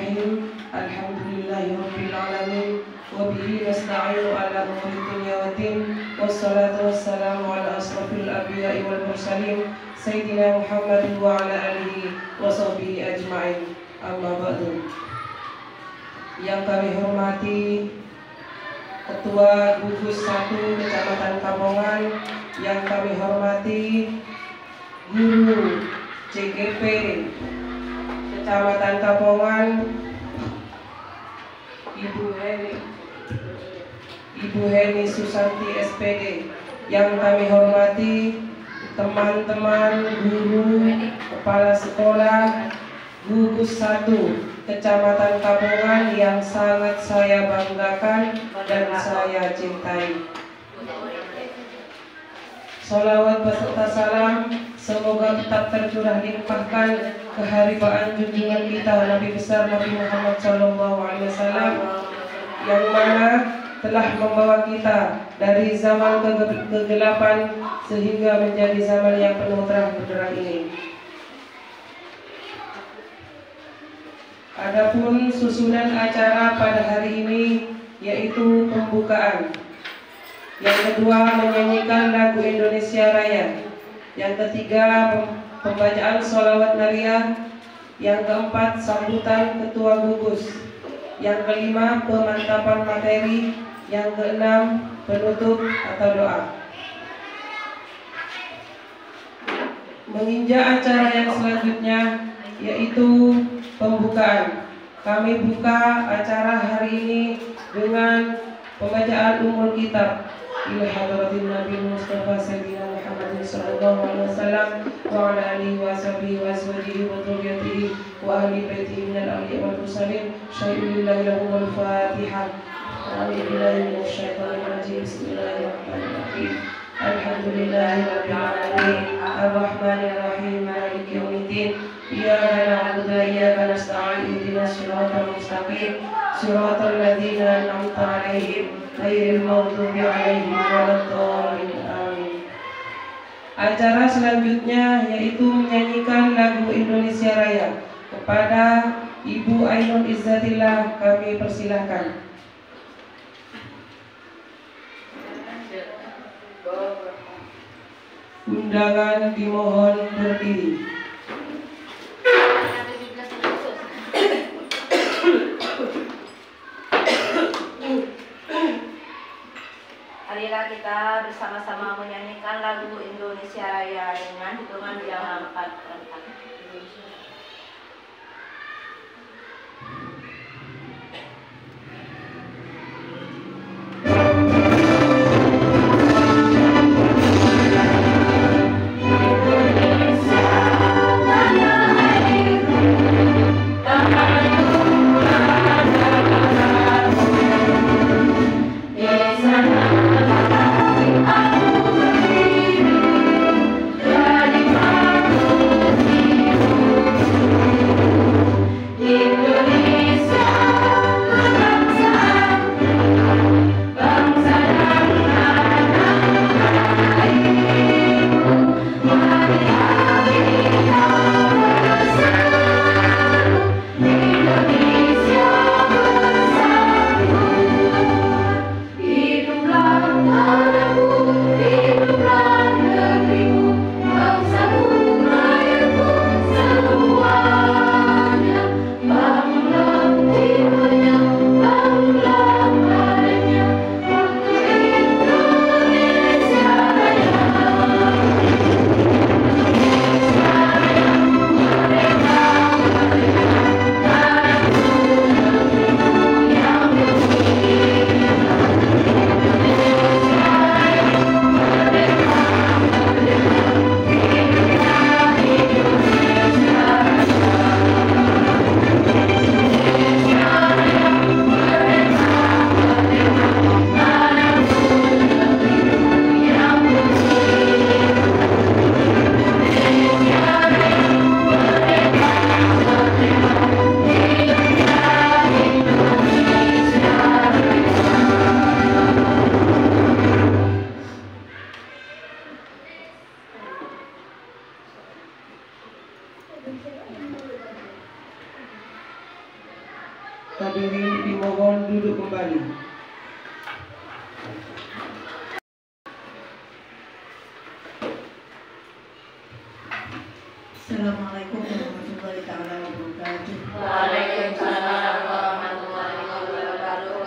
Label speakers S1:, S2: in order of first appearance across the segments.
S1: Bismillahirrahmanirrahim. Alhamdulillahirabbil alamin wa bihi nasta'inu ala umuri dunya waddin. Wassalatu wassalamu ala asrofil anbiya'i wal mursalin Sayyidina Muhammadin wa ala alihi wa sahbihi ajma'in. Amma ba'du. Yang kami hormati Ketua Gugus 1 Kecamatan Kabongan, yang kami hormati Guru CGP Kecamatan Kabongan, Ibu Heni Susanti SPD, yang kami hormati teman-teman guru, kepala sekolah Gugus 1 Kecamatan Kabongan yang sangat saya banggakan dan saya cintai. Salawat beserta salam semoga tetap tercurah limpahkan keharibaan junjungan kita Nabi besar Nabi Muhammad SAW, yang mana telah membawa kita dari zaman kegelapan sehingga menjadi zaman yang penuh terang benderang ini. Adapun susunan acara pada hari ini yaitu pembukaan. Yang kedua, menyanyikan lagu Indonesia Raya. Yang ketiga, pembacaan sholawat nariyah. Yang keempat, sambutan ketua gugus. Yang kelima, pemantapan materi. Yang keenam, penutup atau doa. Menginjak acara yang selanjutnya yaitu pembukaan. Kami buka acara hari ini dengan pembacaan Ummul Kitab ila hadratin Nabi Mustafa Sayyidina Muhammad sallallahu alaihi wasallam wa ala alihi wa sahbihi wa azwajihi wa dhurriyyatihi wa ahli baitihi minal awliya wal mursalin. Syai'ulillahi lahumul Fatihah. A'udzu billahi minasy syaithanir rajim. Bismillahirrahmanirrahim. Alhamdulillahirabbil alamin. Arrahmanir rahim. Maliki yaumiddin. Iyyaka na'budu wa iyyaka nasta'in. Ihdinas siratal mustaqim. Siratal ladzina an'amta 'alaihim ghairil maghdubi 'alaihim waladdallin. Amin. Acara selanjutnya yaitu menyanyikan lagu Indonesia Raya. Kepada Ibu Ainul Izzatillah kami persilahkan. Undangan dimohon berdiri.
S2: Marilah kita bersama-sama menyanyikan lagu Indonesia Raya dengan hitungan yang 4.
S3: Aku berdiri, jadi
S1: Hadirin dimohon duduk kembali.
S3: Assalamualaikum warahmatullahi taala wabarakatuh.
S2: Waalaikumsalam warahmatullahi wabarakatuh.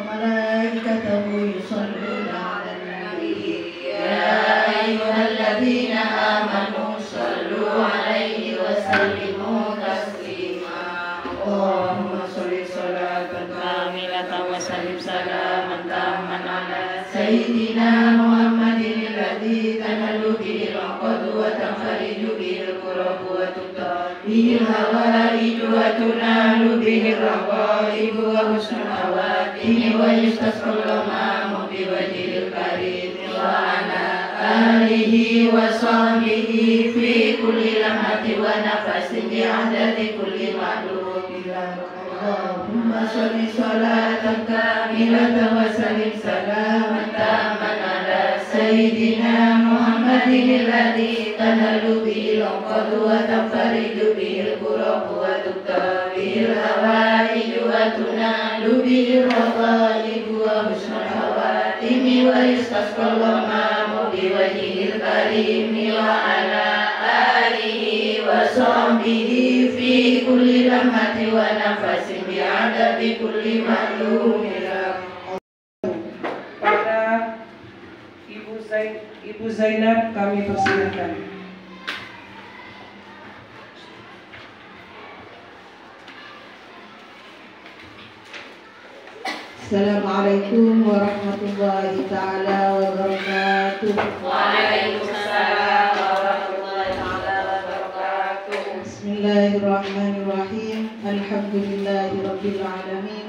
S3: Malaikatahu yusholluna 'alan nabi.
S2: Ya ayyuhalladzina amanu shallu 'alaihi wa sallimu taslima.
S3: Allahumma sholli sholatan
S2: Kamilatan wa sallim salaman tamman ala
S3: sayyidina Muhammadin alladzi tanallu bihi al-'uqad wa tanfariju bihi al-kurab wa tuqta bihi al-hawaij wa tunalu bihi ar-raqaib wa husnul khawatim wa yustasqa al-ghamam bi wajhil karim wa ala alihi wa sahbihi fi kulli lamhati wa nafasin bi adadi kulli ma'lum. Allahumma sholli sholatan kamilatan wa sallim salaman tamman ala sayyidina Muhammadin alladzi tanallu bihi al-'uqad wa tanfariju bihi al-kurab wa tuqta bihi al-hawaij wa tunalu bihi ar-raqaib wa husnul khawatim wa yustasqa al-ghamam bi wajhil karim wa ala alihi wa sahbihi fi kulli lamhati wa nafasin bi adadi kulli ma'lumin.
S1: Pada Ibu Zainab kami persilakan.
S3: Assalamualaikum warahmatullahi taala wabarakatuh.
S2: Waalaikumsalam warahmatullahi wabarakatuh.
S3: Bismillahirrahmanirrahim. Alhamdulillahi rabbil alamin.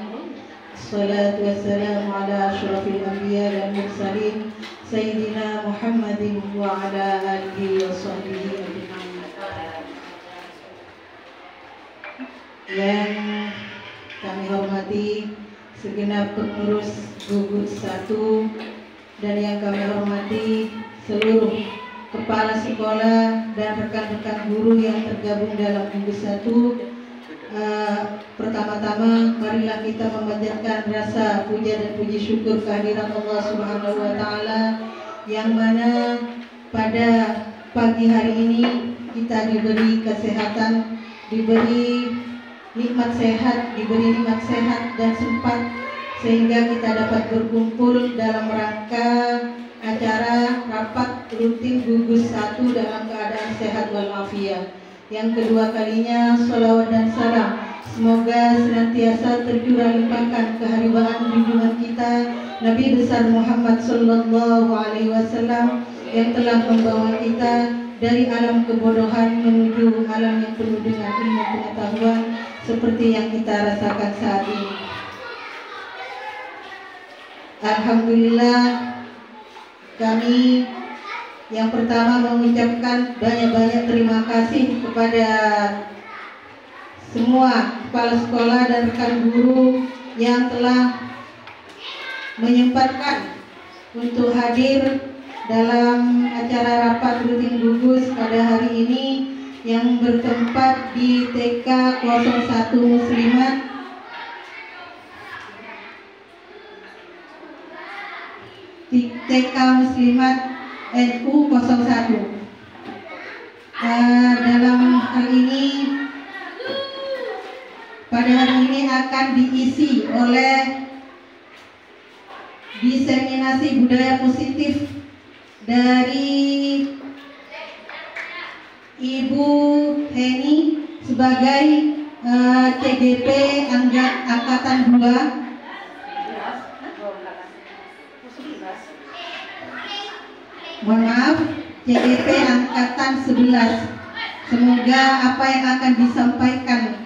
S3: Assalatu wassalamu ala asyrafil anbiya wal mursalin sayyidina Muhammadin wa ala alihi wa sahbihi ajma'in. Yang kami hormati segenap pengurus gugus 1 dan yang kami hormati seluruh kepala sekolah dan rekan-rekan guru yang tergabung dalam gugus 1. Pertama-tama marilah kita memanjatkan rasa puja dan puji syukur kehadirat Allah Subhanahu wa taala yang mana pada pagi hari ini kita diberi kesehatan, diberi nikmat sehat, dan sempat sehingga kita dapat berkumpul dalam rangka acara rapat rutin gugus 1 dalam keadaan sehat walafiat. Yang kedua kalinya sholawat dan salam semoga senantiasa tercurah limpahkan keharibaan junjungan kita Nabi besar Muhammad sallallahu alaihi wasallam yang telah membawa kita dari alam kebodohan menuju alam yang penuh dengan ilmu pengetahuan seperti yang kita rasakan saat ini. Alhamdulillah, kami yang pertama mengucapkan banyak-banyak terima kasih kepada semua kepala sekolah dan rekan guru yang telah menyempatkan untuk hadir dalam acara rapat rutin gugus pada hari ini yang bertempat di TK 01 Muslimat TK Muslimat NU 01. Dalam hal ini pada hari ini akan diisi oleh diseminasi budaya positif dari Ibu Heni sebagai CGP Angkatan 2. Mohon maaf, CGP Angkatan 11. Semoga apa yang akan disampaikan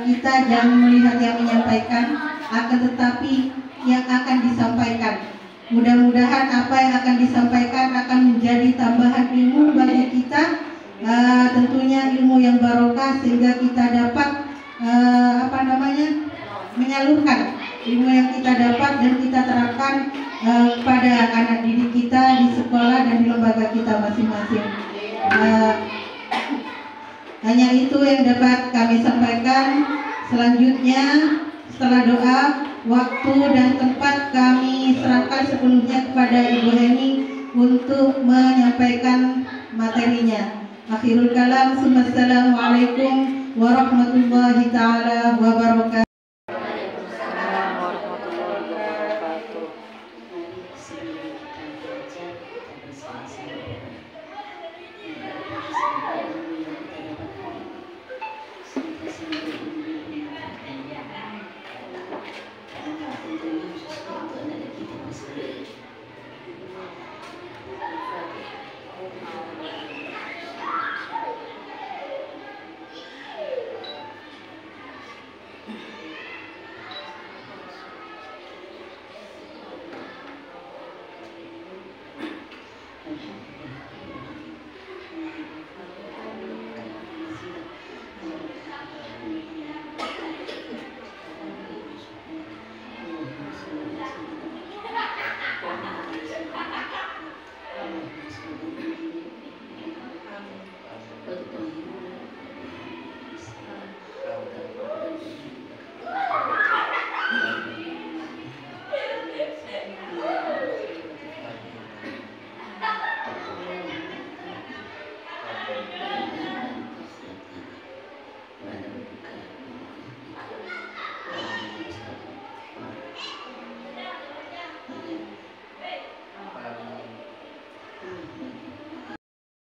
S3: kita jangan melihat yang menyampaikan, akan tetapi yang akan disampaikan. Mudah-mudahan apa yang akan disampaikan akan menjadi tambahan ilmu bagi kita, tentunya ilmu yang barokah sehingga kita dapat menyalurkan ilmu yang kita dapat dan kita terapkan pada anak didik kita di sekolah dan di lembaga kita masing-masing. Hanya itu yang dapat kami sampaikan.
S4: Selanjutnya, setelah doa, waktu dan tempat kami serahkan sepenuhnya kepada Ibu Heni untuk menyampaikan materinya. Akhirul kalam, Assalamualaikum warahmatullahi taala wabarakatuh.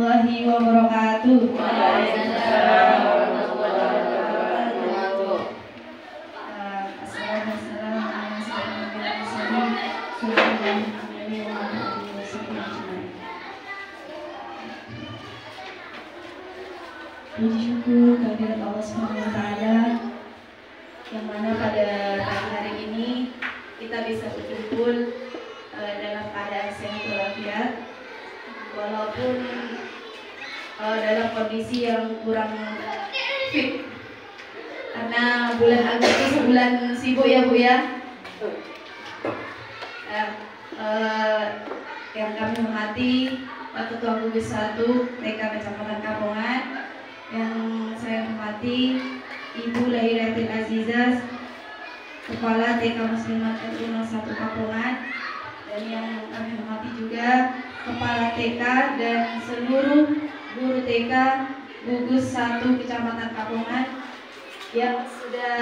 S3: Warahmatullahi wabarakatuh. Puji syukur kehadirat Allah Subhanahu wa Ta'ala, yang mana pada pagi hari ini kita bisa berkumpul dalam keadaan sehat walafiat, walaupun dalam kondisi yang kurang fit karena bulan Agustus bulan sibuk ya Bu ya. Yang kami hormati Ketua Gugus 1 TK Kecamatan Kapongan, yang saya hormati Ibu Lahiratul Azizah Kepala TK Muslimat RU 01 Kapongan, dan yang kami hormati juga Kepala TK dan seluruh guru TK Gugus 1 Kecamatan Kapongan yang sudah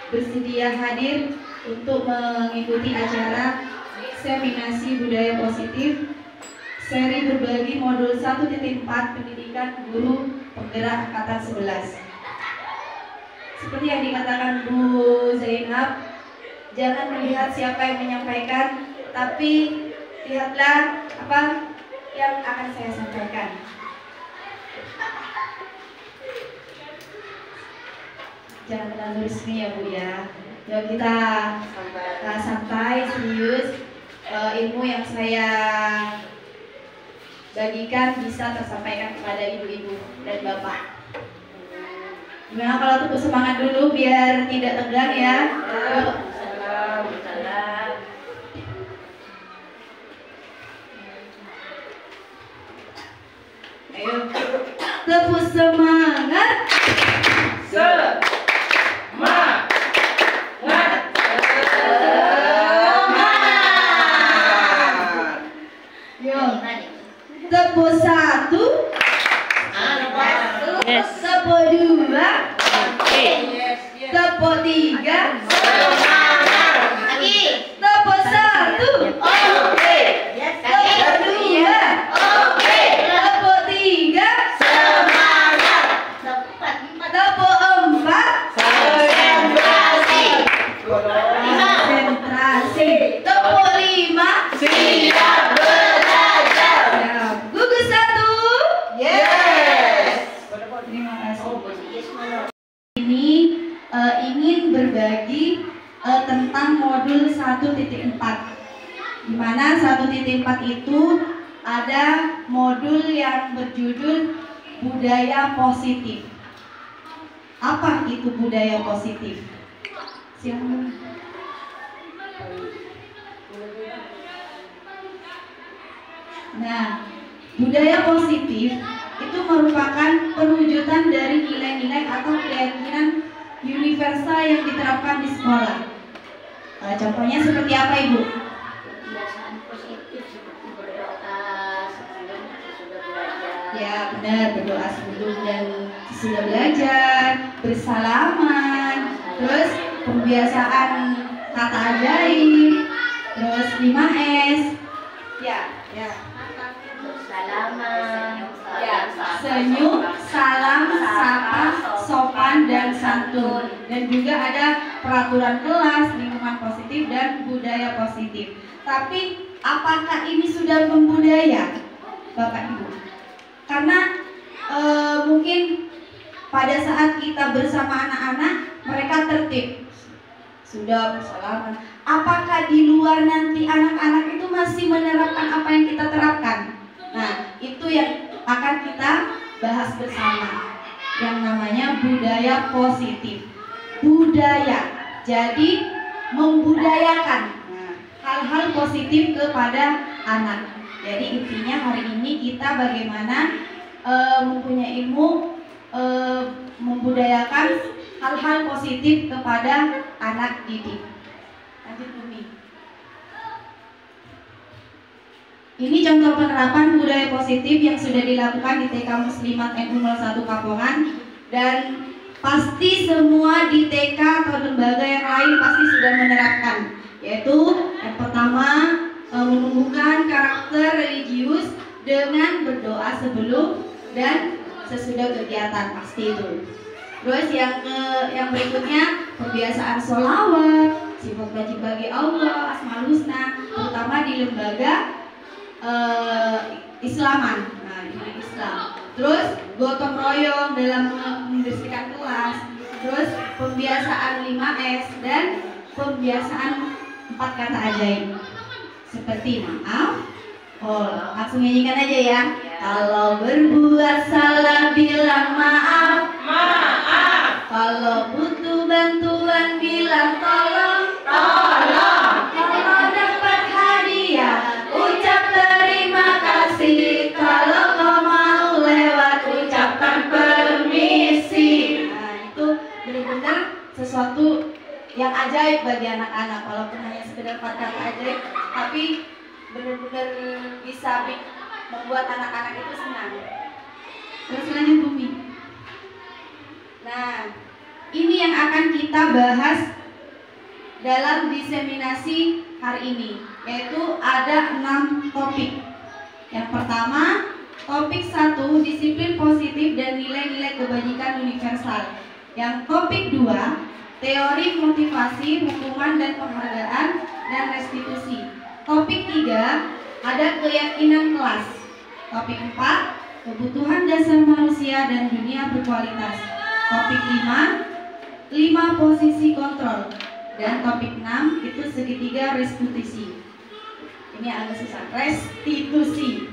S3: bersedia hadir untuk mengikuti acara Seminasi Budaya Positif seri berbagi modul 1.4 pendidikan guru penggerak angkatan 11. Seperti yang dikatakan Bu Zainab, jangan melihat siapa yang menyampaikan, tapi lihatlah apa yang akan saya sampaikan. Jangan terlalu resmi ya Bu ya. Yuk kita santai, serius. Ilmu yang saya bagikan bisa tersampaikan kepada ibu-ibu dan bapak. Gimana kalau tepuk semangat dulu biar tidak tegang ya. Ayo, tepuk semangat. Tepuk 1, yes. Tepuk 2, okay. Tepuk 3, tepuk 1, okay. Tepuk 2, okay. Tepuk 3, semangat. Tepuk 4, konsentrasi. Tepuk 5, siap belajar. Gugus 1, yes. Terima kasih. Ini ingin berbagi tentang modul 1.4, di mana 1.4 itu ada modul yang berjudul budaya positif. Apa itu budaya positif? Silakan. Nah, budaya positif itu merupakan perwujudan dari nilai-nilai atau keyakinan universal
S5: universal yang diterapkan di sekolah. Contohnya seperti apa, Ibu?
S3: Kebiasaan positif seperti berdoa sebelum sesudah belajar.
S5: Ya, benar, berdoa sebelum dan sesudah belajar, bersalaman, terus pembiasaan kata ajaib, terus 5S. Ya.
S3: Bersalaman,
S5: Ya, senyum, salam, sapa, sopan dan santun. Dan juga ada peraturan kelas, lingkungan positif dan budaya positif. Tapi apakah ini sudah membudaya, Bapak Ibu? Karena mungkin pada saat kita bersama anak-anak mereka tertib, sudah bersalaman. Apakah di luar nanti anak-anak itu masih menerapkan apa yang kita terapkan? Nah, itu yang akan kita bahas bersama, yang namanya budaya positif. Budaya, jadi membudayakan hal-hal positif kepada anak. Jadi intinya hari ini kita bagaimana mempunyai ilmu membudayakan hal-hal positif kepada anak didik. Lanjut, Bumi. Ini contoh penerapan budaya positif yang sudah dilakukan di TK Muslimat NU 01 Kapongan, dan pasti semua di TK atau lembaga yang lain pasti sudah menerapkan, yaitu yang pertama menumbuhkan karakter religius dengan berdoa sebelum dan sesudah kegiatan, pasti itu. Terus yang berikutnya kebiasaan sholawat, sifat wajib bagi Allah, asmaul husna, terutama di lembaga Islaman, nah ini Islam. Terus gotong royong dalam membersihkan kelas. Terus pembiasaan 5S dan pembiasaan 4 kata ajaib. Seperti maaf, langsung nyanyikan aja ya. Kalau berbuat salah bilang maaf. Kalau butuh bantuan bilang tolong. Kalau dapat hadiah ucap terima kasih. Kalau kau mau lewat ucapkan permisi. Nah, itu benar-benar sesuatu yang ajaib bagi anak-anak, walaupun hanya sekedar 4 kata ajaib, tapi benar-benar bisa membuat anak-anak itu senang. Terus lanjut, Bumi. Nah, ini yang akan kita bahas dalam diseminasi hari ini, yaitu ada 6 topik. Yang pertama, topik 1, disiplin positif dan nilai-nilai kebajikan universal. Yang topik 2, teori motivasi, hukuman dan penghargaan dan restitusi. Topik 3, ada keyakinan kelas. Topik 4, kebutuhan dasar manusia dan dunia berkualitas. Topik 5 posisi kontrol. Dan topik 6 itu segitiga restitusi. Ini agak susah, restitusi.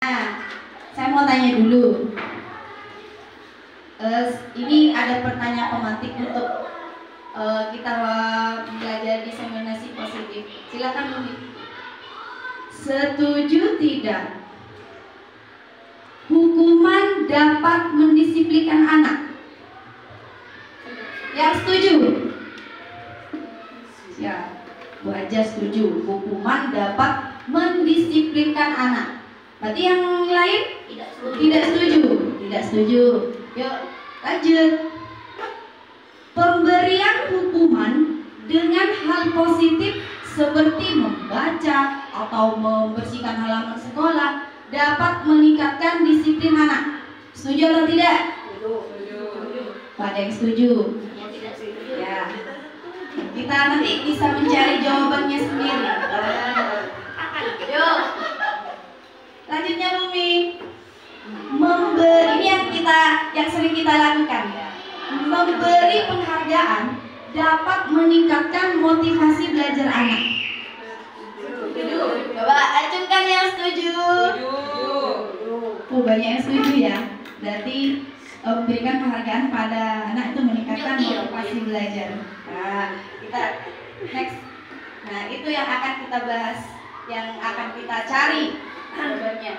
S5: Nah, saya mau tanya dulu. Ini ada pertanyaan pemantik untuk kita belajar diseminasi positif. Silakan, Bumi. Setuju tidak? Hukuman dapat mendisiplinkan anak. Yang setuju? Ya, Bu Aja setuju. Hukuman dapat mendisiplinkan anak. Berarti yang lain? Tidak setuju. Tidak setuju. Yuk, lanjut. Pemberian hukuman dengan hal positif seperti membaca atau membersihkan halaman sekolah dapat meningkatkan disiplin anak. Setuju atau tidak? Setuju. Ada yang setuju?
S3: Yang tidak setuju.
S5: Ya. Kita nanti bisa mencari jawabannya sendiri. Yuk. Lanjutnya, Bumi. Memberi, ini yang sering kita lakukan. Memberi penghargaan dapat meningkatkan motivasi belajar anak. Setuju. Coba acungkan yang setuju. Banyak yang setuju ya. Berarti memberikan penghargaan pada anak itu meningkatkan motivasi belajar. Nah, kita next. Nah, itu yang akan kita bahas, yang akan kita cari jawabannya.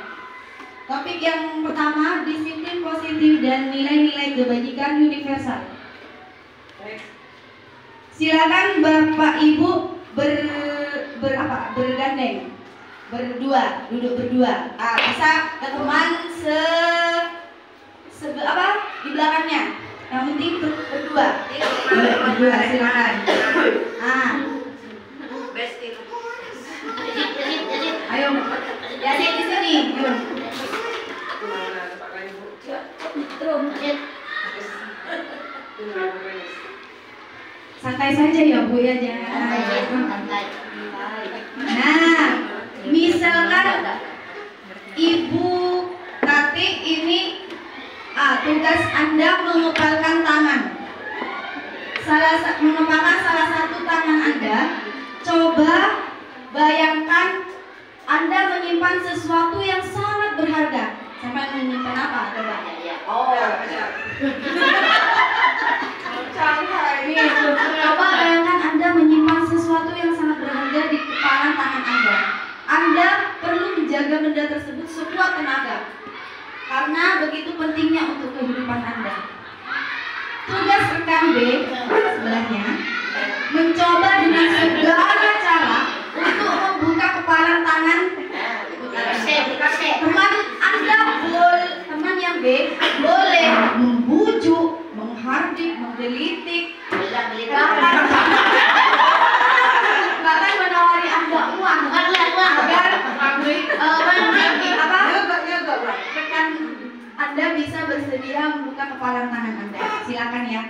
S5: Topik yang pertama, disiplin positif dan nilai-nilai kebajikan universal. Silakan Bapak Ibu bergandeng, berdua, duduk berdua. Bisa ke teman di belakangnya. Yang penting berdua. Berdua, silakan. Ayo, jadi di sini. Santai saja ya Bu ya, jangan. Nah, misalkan Ibu Tati ini tugas Anda mengepalkan tangan. Mengepalkan salah satu tangan Anda. Coba bayangkan Anda menyimpan sesuatu yang sangat berharga. Sampai menyimpan apa? Coba. Coba bayangkan Anda menyimpan sesuatu yang sangat berharga di kepalan tangan Anda. Anda perlu menjaga benda tersebut sekuat tenaga, karena begitu pentingnya untuk kehidupan Anda. Tugas rekan B sebelahnya mencoba dengan segala cara untuk membuka kepalan tangan teman Anda. Teman yang B boleh membujuk, menghardik, menggelitik, bahkan menawari Anda uang agar rekan Anda bisa bersedia membuka kepalan tangan Anda. Silakan ya.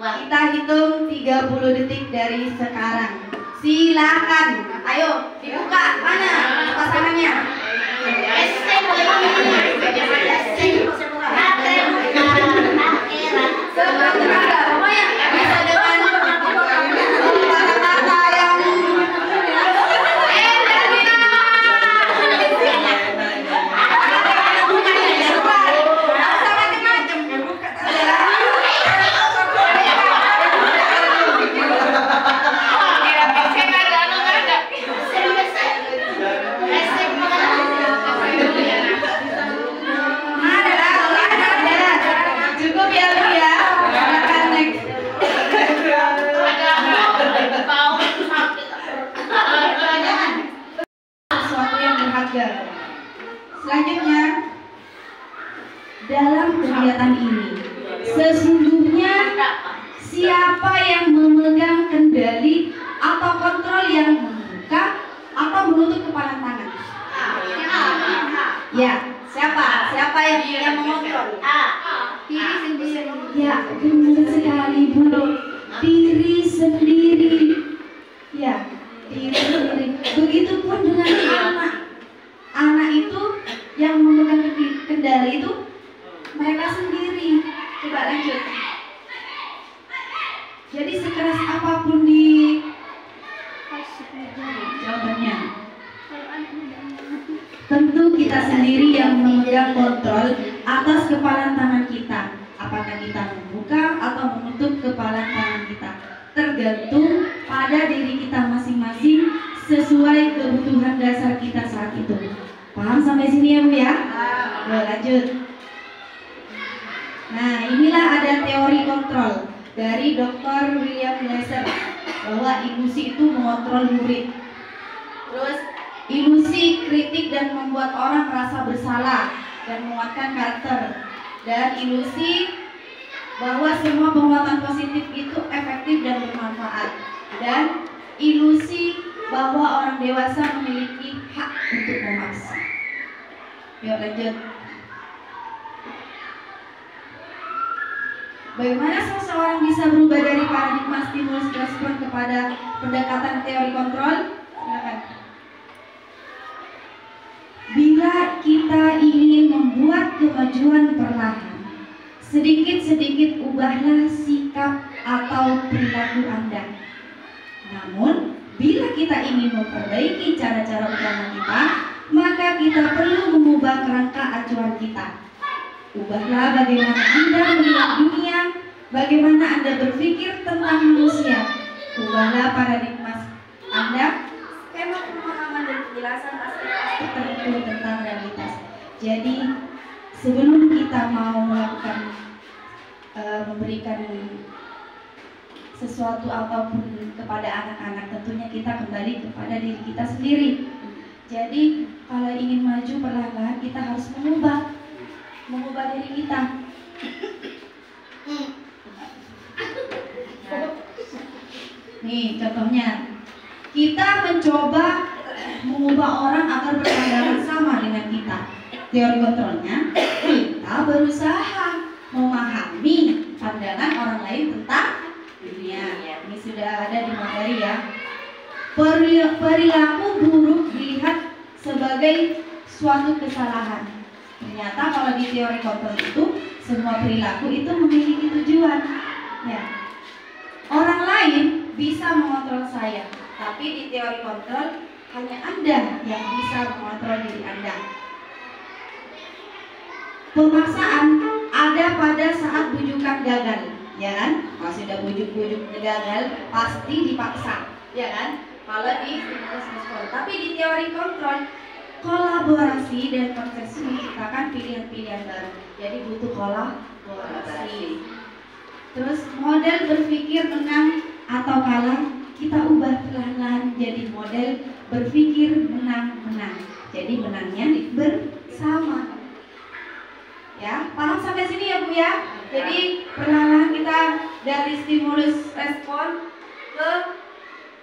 S5: Kita hitung 30 detik dari sekarang. Silakan. Ayo dibuka. Mana pasangannya? Selanjutnya, dalam kegiatan ini sesungguhnya siapa yang memegang kendali atau kontrol yang membuka atau menutup kepalan tangan? Ya, siapa yang mengontrol? Diri sendiri. Ya, benar sekali Bu. Diri sendiri. Ya, diri sendiri. Begitupun dengan anak. Anak itu yang memegang kendali itu mereka sendiri. Coba lanjut. Jadi sekeras apapun jawabannya, tentu kita sendiri yang memegang kontrol atas kepalan tangan kita. Apakah kita membuka atau menutup kepalan tangan kita, tergantung pada diri kita masing-masing sesuai kebutuhan dasar kita saat itu. Paham sampai sini ya Bu ya? Lanjut. Nah, inilah ada teori kontrol dari Dr. William Glasser, bahwa ilusi itu mengontrol murid. Terus ilusi kritik dan membuat orang merasa bersalah dan menguatkan karakter. Dan ilusi bahwa semua penguatan positif itu efektif dan bermanfaat. Dan ilusi bahwa orang dewasa memiliki hak untuk memaksa. Yuk lanjut. Bagaimana seseorang bisa berubah dari paradigma stimulus respon kepada pendekatan teori kontrol? Silakan. Bila kita ingin membuat kemajuan perlahan, sedikit-sedikit ubahlah sikap atau perilaku Anda. Namun, bila kita ingin memperbaiki cara-cara utama kita, maka kita perlu mengubah kerangka acuan kita. Ubahlah bagaimana Anda melihat dunia, bagaimana Anda berpikir tentang manusia. Ubahlah paradigma Anda, skema pemahaman dan penjelasan aspek-aspek tertentu tentang realitas. Jadi sebelum kita mau melakukan memberikan sesuatu ataupun kepada anak-anak, tentunya kita kembali kepada diri kita sendiri. Jadi kalau ingin maju perlahan-lahan, kita harus mengubah diri kita. Nih contohnya, kita mencoba mengubah orang agar berpandangan sama dengan kita. Teori kontrolnya, kita berusaha memahami pandangan orang lain tentang dunia. Ini sudah ada di materi ya. Perilaku buruk dilihat sebagai suatu kesalahan. Ternyata kalau di teori kontrol itu, semua perilaku itu memiliki tujuan. Ya. Orang lain bisa mengontrol saya, tapi di teori kontrol hanya Anda yang bisa mengontrol diri Anda. Pemaksaan ada pada saat bujukan gagal, ya kan? Kalau sudah bujuk-bujuk gagal, pasti dipaksa, ya kan? Kalau di stimulus respon. Tapi di teori kontrol, kolaborasi dan konsesi menciptakan pilihan-pilihan baru. Jadi butuh kolaborasi. Terus model berpikir menang atau kalah kita ubah perlahan-lahan jadi model berpikir menang-menang. Jadi menangnya bersama. Ya, paham sampai sini ya Bu ya? Jadi perlahan-lahan kita dari stimulus respon ke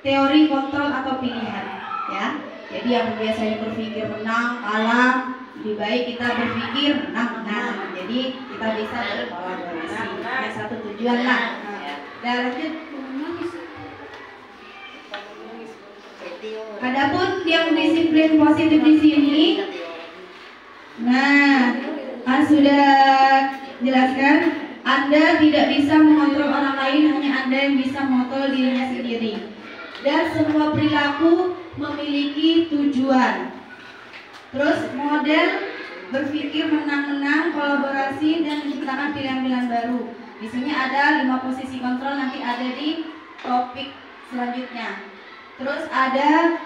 S5: teori kontrol atau pilihan, ya. Jadi yang biasanya berpikir menang, kalah, lebih baik kita berpikir menang-menang. Jadi kita bisa berkolaborasi. Ada satu tujuan lah. Dan lanjut. Adapun yang disiplin positif di sini, nah, kan sudah jelaskan, Anda tidak bisa mengontrol orang lain, hanya Anda yang bisa mengontrol dirinya sendiri. Dan semua perilaku memiliki tujuan. Terus model berpikir menang-menang, kolaborasi dan menciptakan pilihan-pilihan baru. Di sini ada 5 posisi kontrol, nanti ada di topik selanjutnya. Terus ada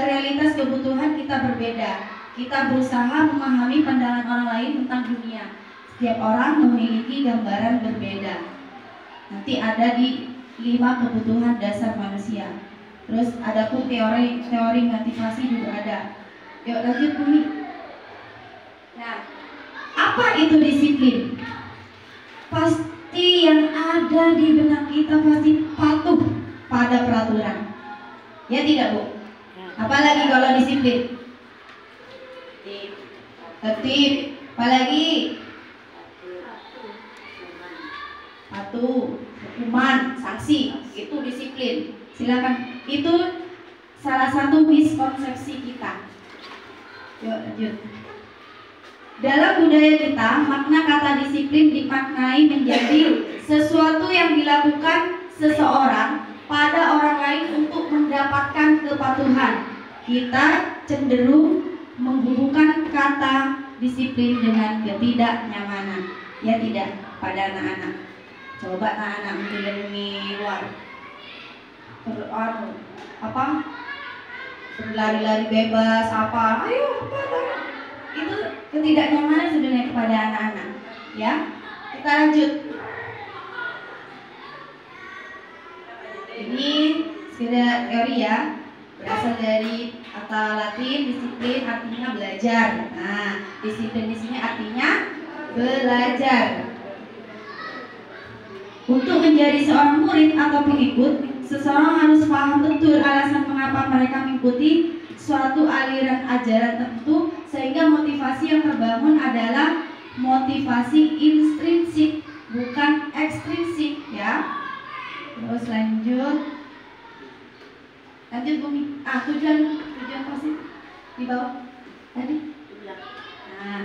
S5: realitas kebutuhan kita berbeda. Kita berusaha memahami pandangan orang lain tentang dunia. Setiap orang memiliki gambaran berbeda. Nanti ada di 5 kebutuhan dasar manusia. Terus ada pun teori motivasi juga ada. Yuk lanjut Bumi. Nah, apa itu disiplin? Pasti yang ada di benak kita pasti patuh pada peraturan. Ya tidak Bu? Apalagi kalau disiplin? Tertib. Apalagi? Patuh, hukuman, sanksi, itu disiplin. Silakan. Itu salah satu miskonsepsi kita. Yuk lanjut. Dalam budaya kita, makna kata disiplin dimaknai menjadi sesuatu yang dilakukan seseorang pada orang lain untuk mendapatkan kepatuhan. Kita cenderung menghubungkan kata disiplin dengan ketidaknyamanan. Ya tidak pada anak-anak. Coba anak-anak menjelmi luar. Berlari-lari bebas apa? Ayo itu ketidaknyamanan sudah naik kepada anak-anak. Ya, kita lanjut. Ini sekedar teori ya, berasal dari kata Latin disiplin artinya belajar. Nah, disiplin di sini artinya belajar. Untuk menjadi seorang murid atau pengikut, seseorang harus paham betul alasan mengapa mereka mengikuti suatu aliran ajaran tertentu, sehingga motivasi yang terbangun adalah motivasi intrinsik, bukan ekstrinsik ya. Terus lanjut Bumi. Tujuan positif di bawah tadi. Nah,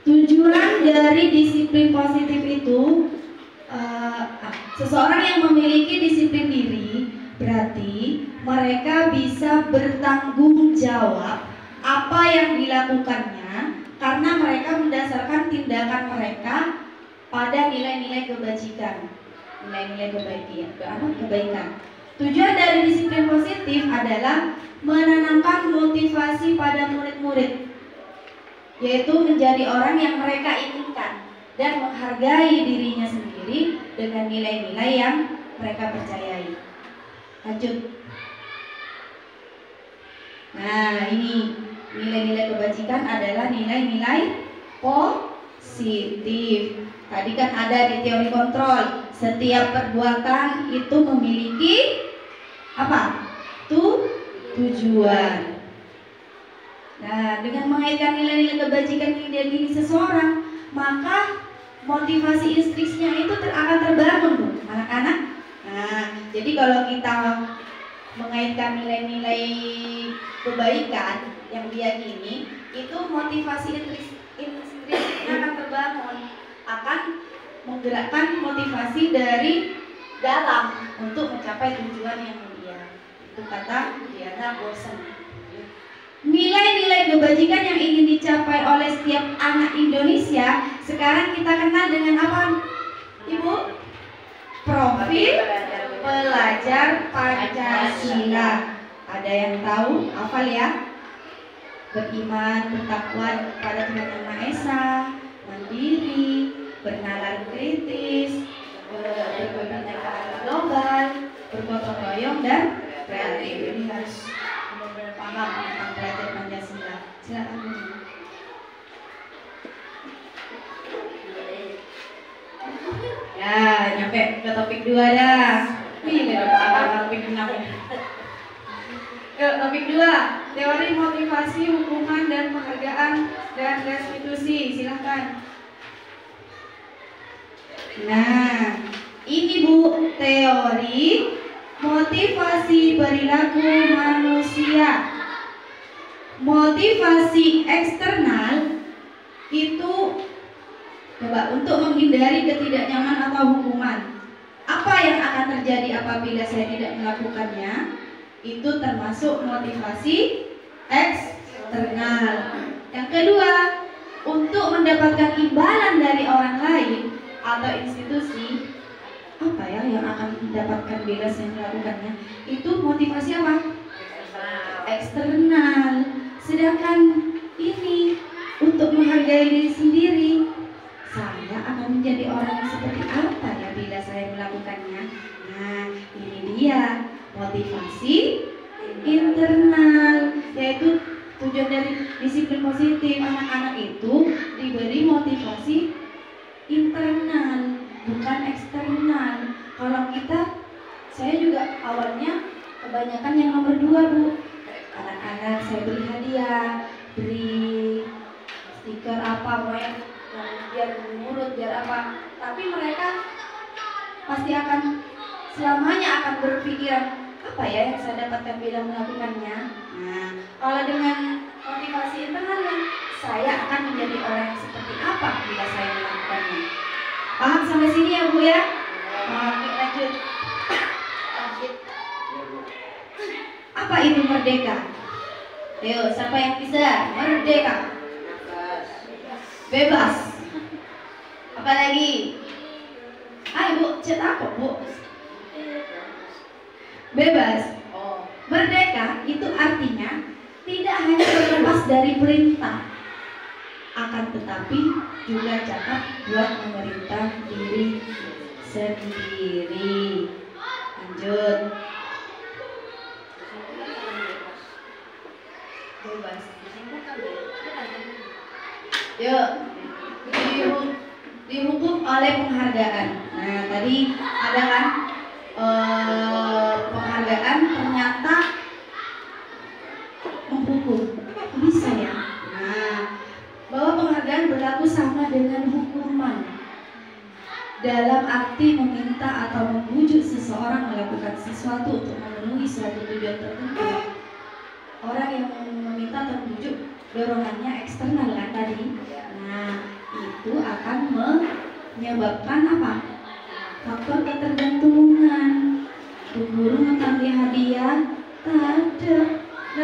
S5: tujuan dari disiplin positif itu seseorang yang memiliki disiplin diri berarti mereka bisa bertanggung jawab apa yang dilakukannya karena mereka mendasarkan tindakan mereka pada nilai-nilai kebajikan, nilai-nilai kebaikan. Tujuan dari disiplin positif adalah menanamkan motivasi pada murid-murid. yaitu menjadi orang yang mereka inginkan dan menghargai dirinya sendiri dengan nilai-nilai yang mereka percayai. Lanjut. Nah, ini nilai-nilai kebajikan adalah nilai-nilai positif. Tadi kan ada di teori kontrol, setiap perbuatan itu memiliki apa? Tujuan. Nah, dengan mengaitkan nilai-nilai kebajikan ini dari diri seseorang, maka motivasi intrinsiknya itu akan terbangun, Bu, anak-anak. Nah, jadi kalau kita mengaitkan nilai-nilai kebaikan yang diyakini, itu motivasi intrinsiknya akan terbangun, akan menggerakkan motivasi dari dalam untuk mencapai tujuan yang mulia. Itu kata Diana Bosen. Nilai-nilai kebajikan yang ingin dicapai oleh setiap anak Indonesia sekarang kita kenal dengan apa, Ibu? Profil pelajar Pancasila. Ada yang tahu? Hafal ya? Beriman, bertakwa kepada Tuhan Yang Maha Esa, mandiri, bernalar kritis, berkebinekaan global, bergotong royong dan kreatif. Ini harus benar-benar paham tentang pelajar Pancasila. Silakan. Ya, nyampe ke topik 2 dah. Nih, gak ada topik 6 ya. Yuk, topik 2, teori motivasi, hukuman dan penghargaan dan restitusi. Silahkan. Nah, ini Bu, teori motivasi perilaku manusia. Motivasi eksternal itu coba untuk menghindari ketidaknyaman atau hukuman. Apa yang akan terjadi apabila saya tidak melakukannya? Itu termasuk motivasi eksternal. Yang kedua, untuk mendapatkan imbalan dari orang lain atau institusi, apa ya yang akan mendapatkan bila saya melakukannya? Itu motivasi apa? Eksternal. Sedangkan ini untuk menghargai diri sendiri, saya akan menjadi orang yang seperti apa ya bila saya melakukannya? Nah, ini dia motivasi internal, yaitu tujuan dari disiplin positif. Anak-anak itu diberi motivasi internal, bukan eksternal. Kalau kita, saya juga awalnya kebanyakan yang nomor 2, Bu. Anak-anak saya beri hadiah, beri stiker apa, biar nurut, biar apa. Tapi mereka pasti akan selamanya akan berpikiran, apa ya yang saya dapatkan bila melakukannya. Nah, kalau dengan motivasi internalnya, saya akan menjadi orang yang seperti apa bila saya melakukannya. Paham sampai sini ya, Bu ya? Oke, lanjut. Apa itu merdeka? Ayo, siapa yang bisa? Merdeka. Bebas. Apa lagi? Ayo, Bu, cetak kok, Bu. Bebas. Merdeka itu artinya tidak hanya terlepas dari perintah, akan tetapi juga cakap buat memerintah diri sendiri. Lanjut. Bebas. Yuk, dihukum oleh penghargaan. Nah, tadi ada kan penghargaan ternyata menghukum. Bisa ya? Nah, bahwa penghargaan berlaku sama dengan hukuman dalam arti meminta atau membujuk seseorang melakukan sesuatu untuk memenuhi suatu tujuan tertentu. Orang yang meminta atau membujuk dorongannya eksternal kan tadi. Nah, itu akan menyebabkan apa? Faktor ketergantungan. Guru mengambil hadiah, tidak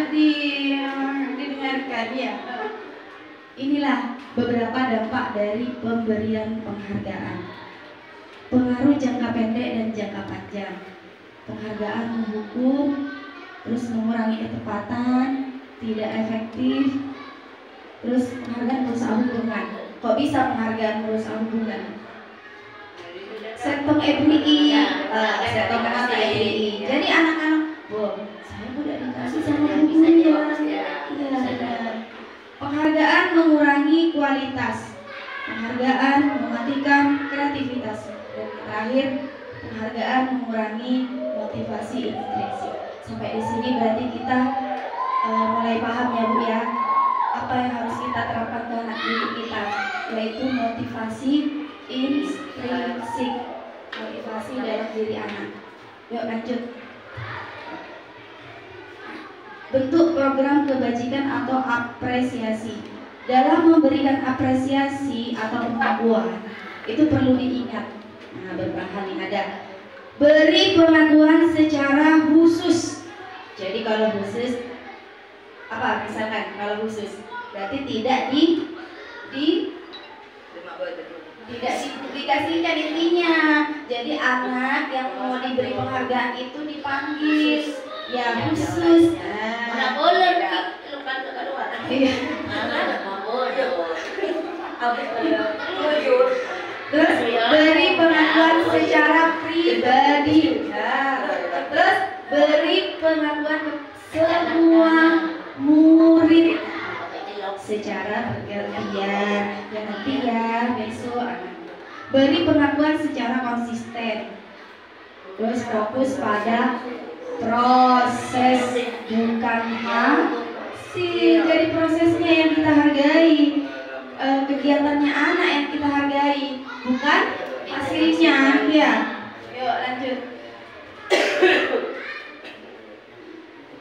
S5: didengarkan ya. Inilah beberapa dampak dari pemberian penghargaan. Pengaruh jangka pendek dan jangka panjang. Penghargaan menghukum, terus mengurangi ketepatan, tidak efektif, Terus penghargaan merusak hubungan. Kok bisa penghargaan merusak hubungan? Setong EBRI, setong mata EBRI. Jadi anak-anak, saya udah dikasih sama guru ya. Iya. Penghargaan mengurangi kualitas. Penghargaan mematikan kreativitas. Dan terakhir, penghargaan mengurangi motivasi intrinsik. Sampai di sini berarti kita mulai paham ya Bu ya, apa yang harus kita terapkan ke anak didik kita, yaitu motivasi intrinsik, motivasi dalam diri anak. Yuk lanjut. Bentuk program kebajikan atau apresiasi. Dalam memberikan apresiasi atau pengakuan itu perlu diingat. Nah, beberapa nih ada. Beri pengakuan secara khusus. Jadi kalau khusus apa? Misalkan kalau khusus berarti tidak dikasihkan intinya. Jadi anak yang mau diberi penghargaan itu dipanggil ya khusus.
S2: Mana boleh lupa kedua.
S5: Iya. Terus beri pengakuan secara pribadi. Terus beri pengakuan ke semua murid secara bergantian. Dan nanti ya besok beri pengakuan secara konsisten. Terus fokus pada proses bukan hasil. Jadi prosesnya yang kita hargai, kegiatannya anak yang kita hargai, bukan hasilnya ya. Yuk lanjut.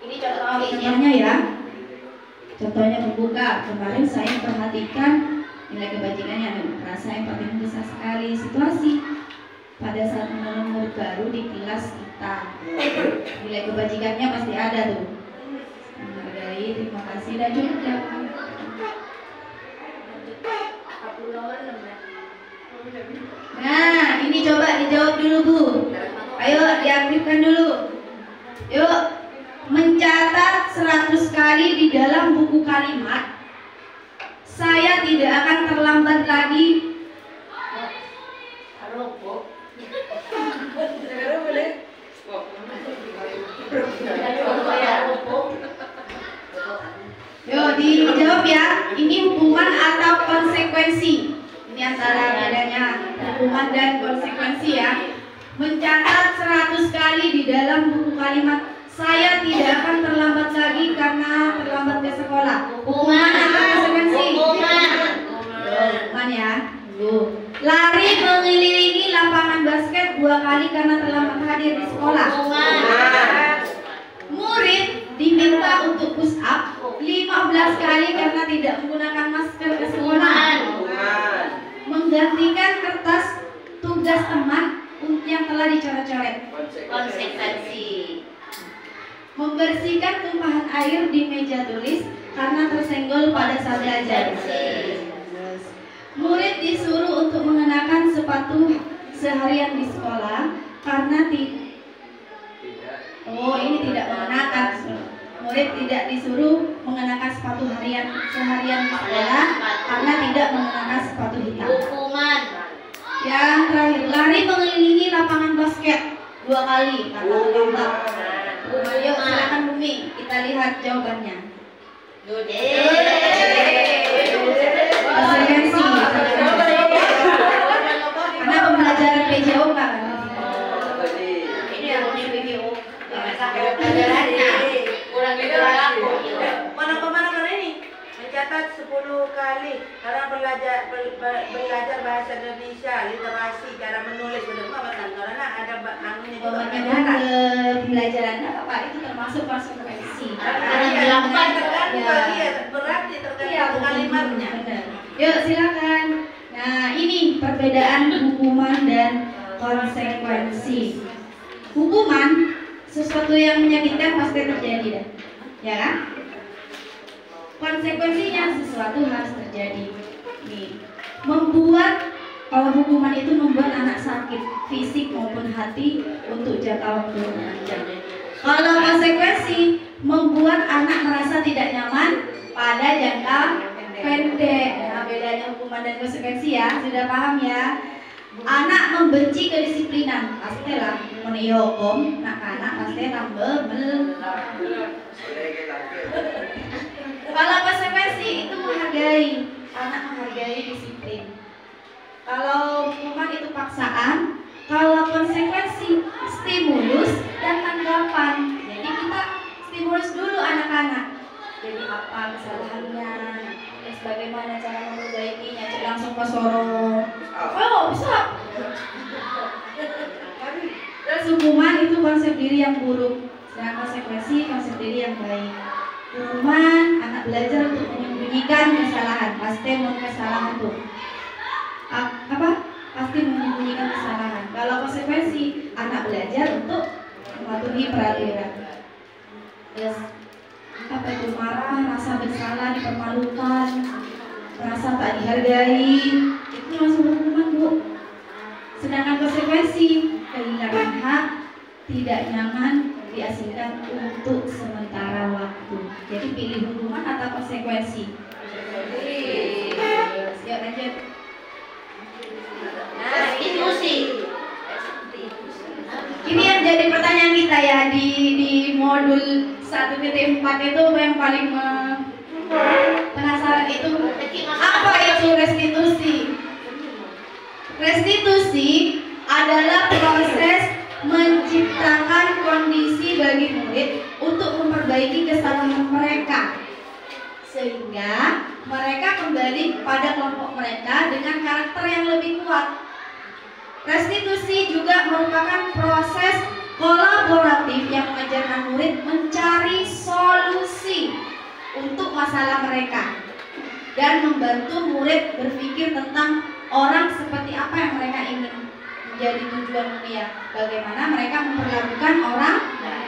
S5: Ini contohnya ya. Contohnya membuka. Kemarin saya perhatikan nilai kebajikannya, merasa empati besar sekali situasi pada saat menolong murid baru di kelas kita. Nilai kebajikannya pasti ada tuh. Menghargai, terima kasih dan juga. Nah, ini coba dijawab dulu Bu. Ayo diaktifkan dulu. Yuk, mencatat 100 kali di dalam buku kalimat. Saya tidak akan terlambat lagi. Yuk dijawab ya. Ini hukuman atau konsekuensi? Ini antara bedanya hukuman dan konsekuensi ya. Mencatat 100 kali di dalam buku kalimat. Saya tidak akan terlambat lagi karena terlambat ke sekolah. Hukuman atau konsekuensi? Hukuman ya. Lari mengelilingi lapangan basket 2 kali karena terlambat hadir di sekolah. Murid diminta untuk push up 15 kali karena tidak menggunakan masker ke sekolah. Menggantikan kertas tugas teman yang telah dicoret-coret.
S2: Konsekuensi.
S5: Membersihkan tumpahan air di meja tulis karena tersenggol pada saat belajar. Murid disuruh untuk mengenakan sepatu seharian di sekolah karena ini tidak mengenakan. Murid tidak disuruh mengenakan sepatu seharian di sekolah karena tidak mengenakan sepatu hitam.
S2: Hukuman.
S5: Yang terakhir, lari mengelilingi lapangan basket 2 kali karena terlambat. Yuk silakan Bumi, kita lihat jawabannya. Konsekuensi. Karena pembelajaran PJO kan.
S2: Ini yang punya PJO. Pelajarannya kurang berlaku.
S3: Mana ini? Mencatat 10 kali karena belajar bahasa Indonesia, literasi, cara menulis, benar karena ada anunya juga.
S5: Pembelajaran Pak itu termasuk konsekuensi.
S3: Berarti tergantung kalimatnya.
S5: Yuk silakan. Nah ini perbedaan hukuman dan konsekuensi. Hukuman sesuatu yang menyakitkan pasti terjadi dah, ya kan? Konsekuensinya sesuatu harus terjadi. Nih, kalau hukuman itu membuat anak sakit fisik maupun hati untuk jangka waktu panjang. Kalau konsekuensi membuat anak merasa tidak nyaman pada jangka pendek. Nah, bedanya hukuman dan konsekuensi ya, sudah paham ya? Anak membenci kedisiplinan, pastilah meniokom, anak pasti tambah Kalau konsekuensi itu menghargai, anak menghargai disiplin. Kalau hukuman itu paksaan, kalau konsekuensi stimulus dan tanggapan. Jadi kita stimulus dulu anak-anak. Jadi apa kesalahannya, terus bagaimana cara memperbaikinya, langsung ke sorong. Oh bisa. Terus hukuman itu konsep diri yang buruk, sedangkan konsekuensi konsep diri yang baik. Hukuman anak belajar untuk menyembunyikan kesalahan, pasti mau kesalahan tuh. Pasti menyembunyikan kesalahan. Kalau konsekuensi anak belajar untuk mematuhi peraturan. Terus itu marah, rasa bersalah, dipermalukan, merasa tak dihargai, itu langsung hukuman Bu. Sedangkan konsekuensi kehilangan hak, tidak nyaman, diasingkan untuk sementara waktu. Jadi pilih hukuman atau konsekuensi. Siap lanjut.
S2: Restitusi.
S5: Ini yang jadi pertanyaan kita ya di modul 1.4 itu yang paling penasaran itu apa itu restitusi? Restitusi adalah proses menciptakan kondisi bagi murid untuk memperbaiki kesalahan mereka sehingga mereka kembali pada kelompok mereka dengan karakter yang lebih kuat. Restitusi juga merupakan proses kolaboratif yang mengajarkan murid mencari solusi untuk masalah mereka dan membantu murid berpikir tentang orang seperti apa yang mereka ingin menjadi tujuan mulia, bagaimana mereka memperlakukan orang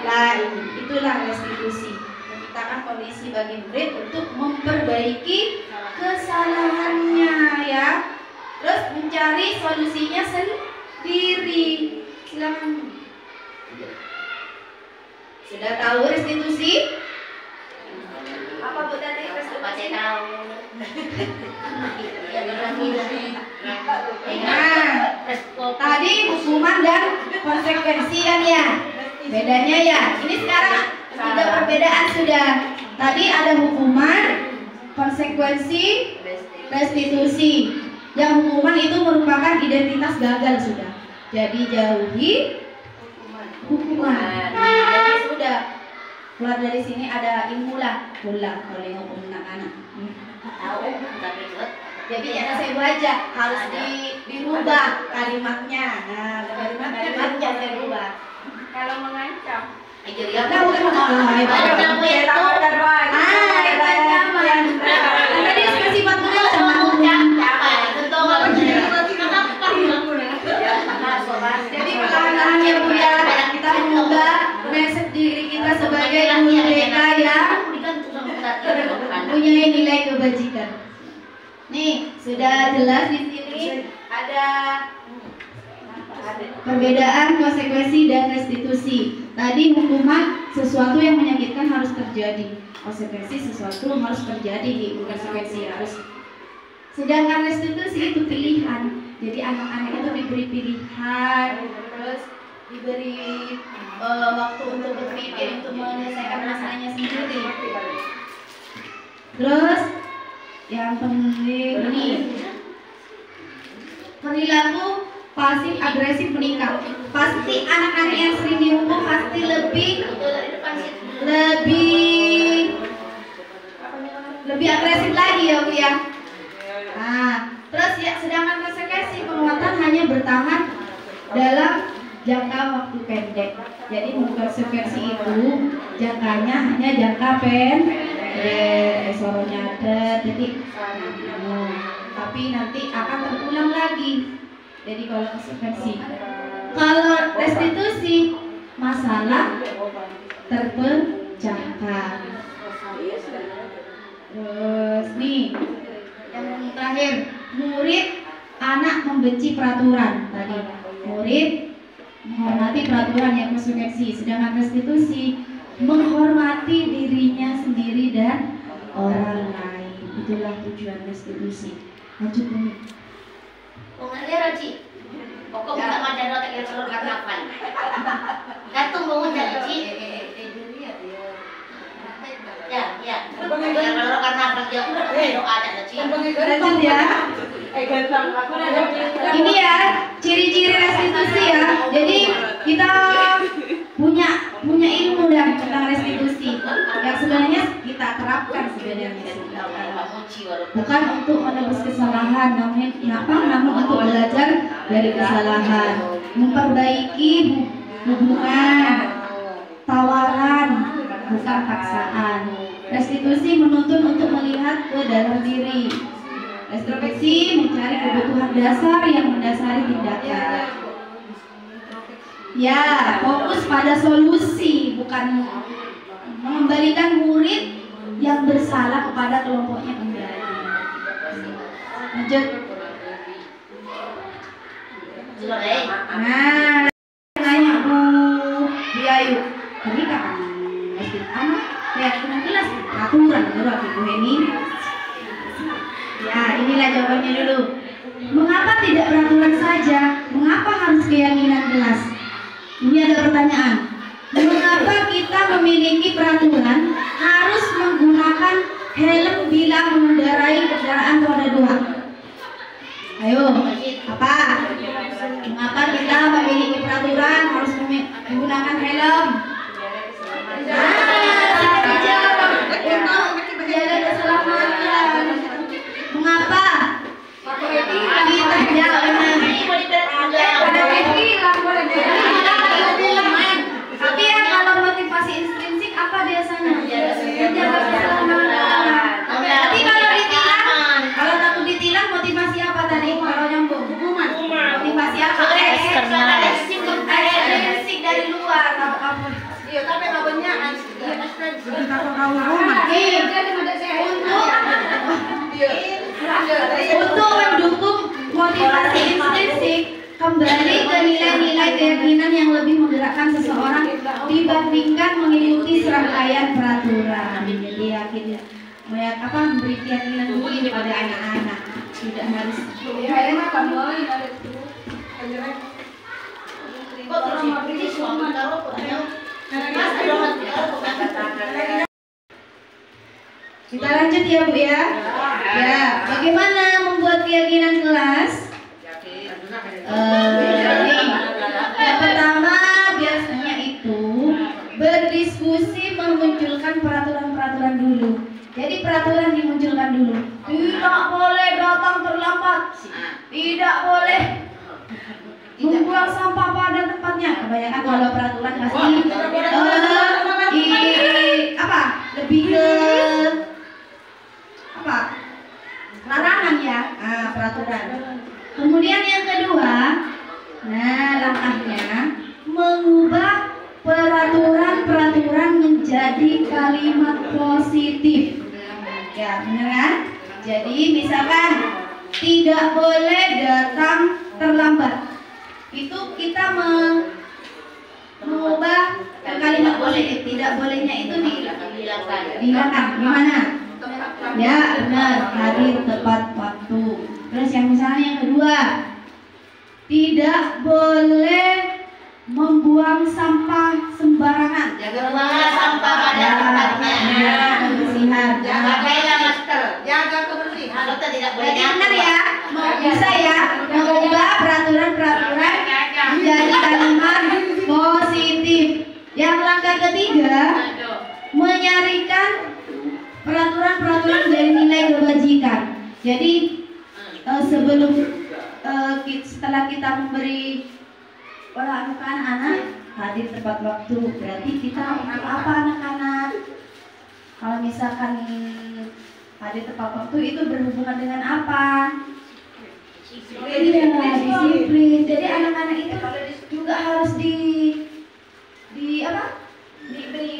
S5: lain. Itulah restitusi, menciptakan kondisi bagi murid untuk memperbaiki kesalahannya ya. Terus mencari solusinya sendiri. Silakan. Sudah tahu restitusi? Apa Bu tadi restitusi?
S2: Tahu.
S5: Nah, tadi hukuman dan konsekuensi kan ya. Bedanya ya. Ini sekarang ada perbedaan sudah. Tadi ada hukuman, konsekuensi, restitusi. Yang hukuman itu merupakan identitas gagal sudah. Jadi jauhi hukuman. Jadi sudah keluar dari sini ada imulah pula kalau hukum anak-anak.
S2: Tahu, tapi ikut.
S5: Jadi ya saya baca harus dirubah kalimatnya. Nah, kalimatnya saya rubah.
S3: Kalau mengancam.
S5: Nah, bukan mengancam. Itu ancaman. Tadi sifat mengancam. Jadi perlahan-lahan ya Bu ya, kita mengubah mindset diri kita sebagai mereka yang punya nilai kebajikan. Nih, sudah jelas di sini ada perbedaan konsekuensi dan restitusi. Tadi hukuman sesuatu yang menyakitkan harus terjadi, konsekuensi sesuatu harus terjadi di konsekuensi harus. Sedangkan restitusi itu pilihan. Jadi anak-anak itu diberi pilihan, terus diberi waktu untuk berpikir untuk menyelesaikan masalahnya sendiri. Terus yang penting ini perilaku pasif agresif meningkat. Pasti anak-anak yang sering dihukum pasti lebih agresif lagi ya Bu ya. Nah, terus ya sedangkan konsekuensi penguatan hanya bertahan dalam jangka waktu pendek. Jadi konsekuensi itu jangkanya hanya jangka pendek, soronya ada titik, tapi nanti akan terulang lagi. Jadi kalau konsekuensi, kalau restitusi masalah terpecahkan. Terus nih yang terakhir, murid anak membenci peraturan tadi. Murid menghormati peraturan yang konsekuensi, sedangkan restitusi menghormati dirinya sendiri dan orang lain. Itulah tujuan restitusi. Lanjut dulu.
S3: Mengalir Ci. Pokok kita macam nak tak kira karena apa? Gantung bangun jadi Ci. Ya. Karena apa dia doa ada Ci.
S5: Lanjut ya. Ini ya ciri-ciri restitusi ya. Jadi kita punya ilmu dan tentang restitusi yang sebenarnya kita terapkan sebenarnya. Bukan untuk menebus kesalahan, namun untuk belajar dari kesalahan, memperbaiki hubungan, tawaran, bukan paksaan. Restitusi menuntun untuk melihat ke dalam diri. Restitusi mencari kebutuhan dasar yang mendasari tindakan. Ya, fokus pada solusi, bukan mengembalikan murid yang bersalah kepada kelompoknya kembali. Lanjut. Nah, nanya Bu Ayu, tadi kapan anak keyakinan jelas aturan menurut Ibu Heni. Ya, inilah jawabannya dulu. Mengapa tidak peraturan saja? Mengapa harus keyakinan jelas? Ini ada pertanyaan. Mengapa kita memiliki peraturan harus menggunakan helm bila mengendarai kendaraan roda 2? Ayo, apa? Mengapa kita memiliki peraturan harus menggunakan helm? Untuk menjaga keselamatan. Mengapa? Kita tapi ya kalau motivasi intrinsik apa biasanya? Menjaga keselamatan. Tapi kalau ditilang, kalau takut ditilang motivasi apa tadi? Kalau nyambung motivasi apa? Intrinsik dari luar atau apa?
S3: Iya, tapi namanya
S5: untuk mendukung motivasi intrinsik, kembali ke nilai-nilai keyakinan yang lebih menggerakkan seseorang dibandingkan mengikuti serangkaian peraturan. Jadi yakin memberi keyakinan dulu kepada anak-anak, tidak harus Kita lanjut ya Bu ya. Ya, bagaimana membuat keyakinan kelas? Yang pertama biasanya itu berdiskusi memunculkan peraturan-peraturan dulu. Jadi peraturan dimunculkan dulu. Tidak boleh datang terlambat. Tidak boleh membuang sampah pada tempatnya. Kebanyakan kalau peraturan pasti lebih ke larangan ya, peraturan. Kemudian yang kedua, langkahnya mengubah peraturan-peraturan menjadi kalimat positif. Ya, benar kan? Jadi misalkan tidak boleh datang terlambat. Itu kita mengubah kalimat positif. Tidak bolehnya itu dihilangkan. Gimana? Ya benar, hadir tepat waktu. Terus yang misalnya yang kedua, tidak boleh membuang sampah sembarangan.
S3: Jaga membuang sampah pada tempatnya.
S5: Kebersihan.
S3: Jaga masker. Jaga kebersihan. Dokter tidak boleh.
S5: Benar ya, bisa ya mengubah peraturan-peraturan menjadi kalimat positif. Yang langkah ketiga, menyarikan peraturan-peraturan dari nilai kebajikan. Jadi setelah kita memberi pola ke anak-anak, hadir tepat waktu, berarti kita untuk apa anak-anak? Kalau misalkan hadir tepat waktu itu berhubungan dengan apa? Iya, disiplin. Jadi anak-anak itu juga harus diberi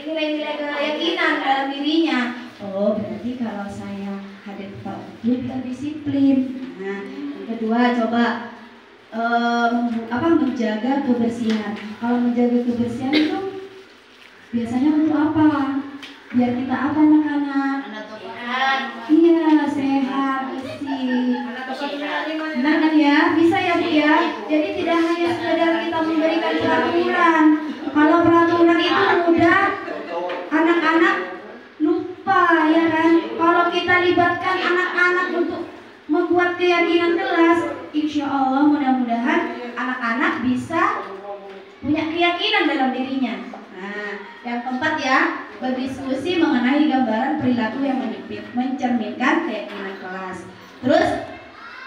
S5: nilai-nilai keyakinan dalam dirinya. Oh, berarti kalau saya hadir tepat waktu kita disiplin. Nah, yang kedua coba menjaga kebersihan. Kalau menjaga kebersihan itu biasanya untuk apa? Biar kita apa anak-anak? Iya, sehat, bersih. Benar kan ya? Bisa ya Bu ya? Jadi tidak hanya sekedar kita memberikan peraturan. Kalau peraturan itu mudah, anak-anak lupa ya kan? Kalau kita libatkan anak-anak untuk membuat keyakinan kelas, insya Allah mudah-mudahan anak-anak bisa punya keyakinan dalam dirinya. Nah, yang keempat ya, berdiskusi mengenai gambaran perilaku yang mencerminkan keyakinan kelas. Terus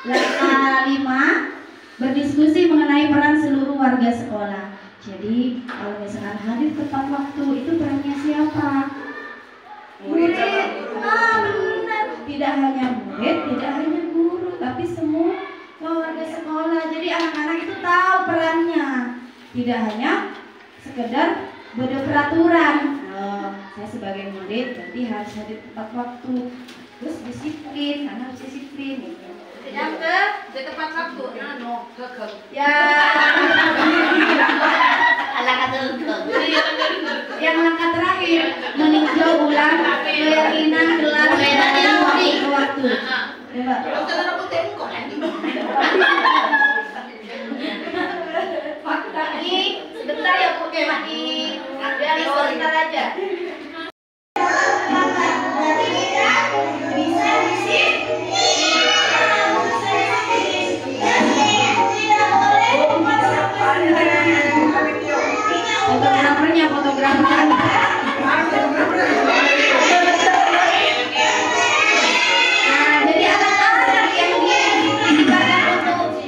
S5: langkah 5, berdiskusi mengenai peran seluruh warga sekolah. Jadi kalau misalkan hadir tepat waktu, itu perannya siapa? Murid. Benar. Tidak hanya murid, tidak hanya guru, tapi semua warga sekolah. Jadi anak-anak itu tahu perannya. Tidak hanya sekedar berperaturan. Saya sebagai murid berarti harus hadir tepat waktu. Terus disiplin, karena harus disiplin. Yang ke tepat waktu. Ya. Yang langkah terakhir meninjau ulang keyakinan kelas ke waktu. Coba. Ini sebentar ya Bu, biar sebentar aja. Fotografernya. Nah, jadi anak-anak yang dilibatkan untuk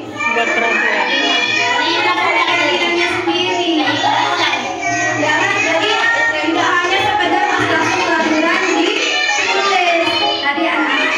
S5: dirinya sendiri. Ya, jadi tidak hanya sekedar masalah peraturan ditulis. Tadi anak-anak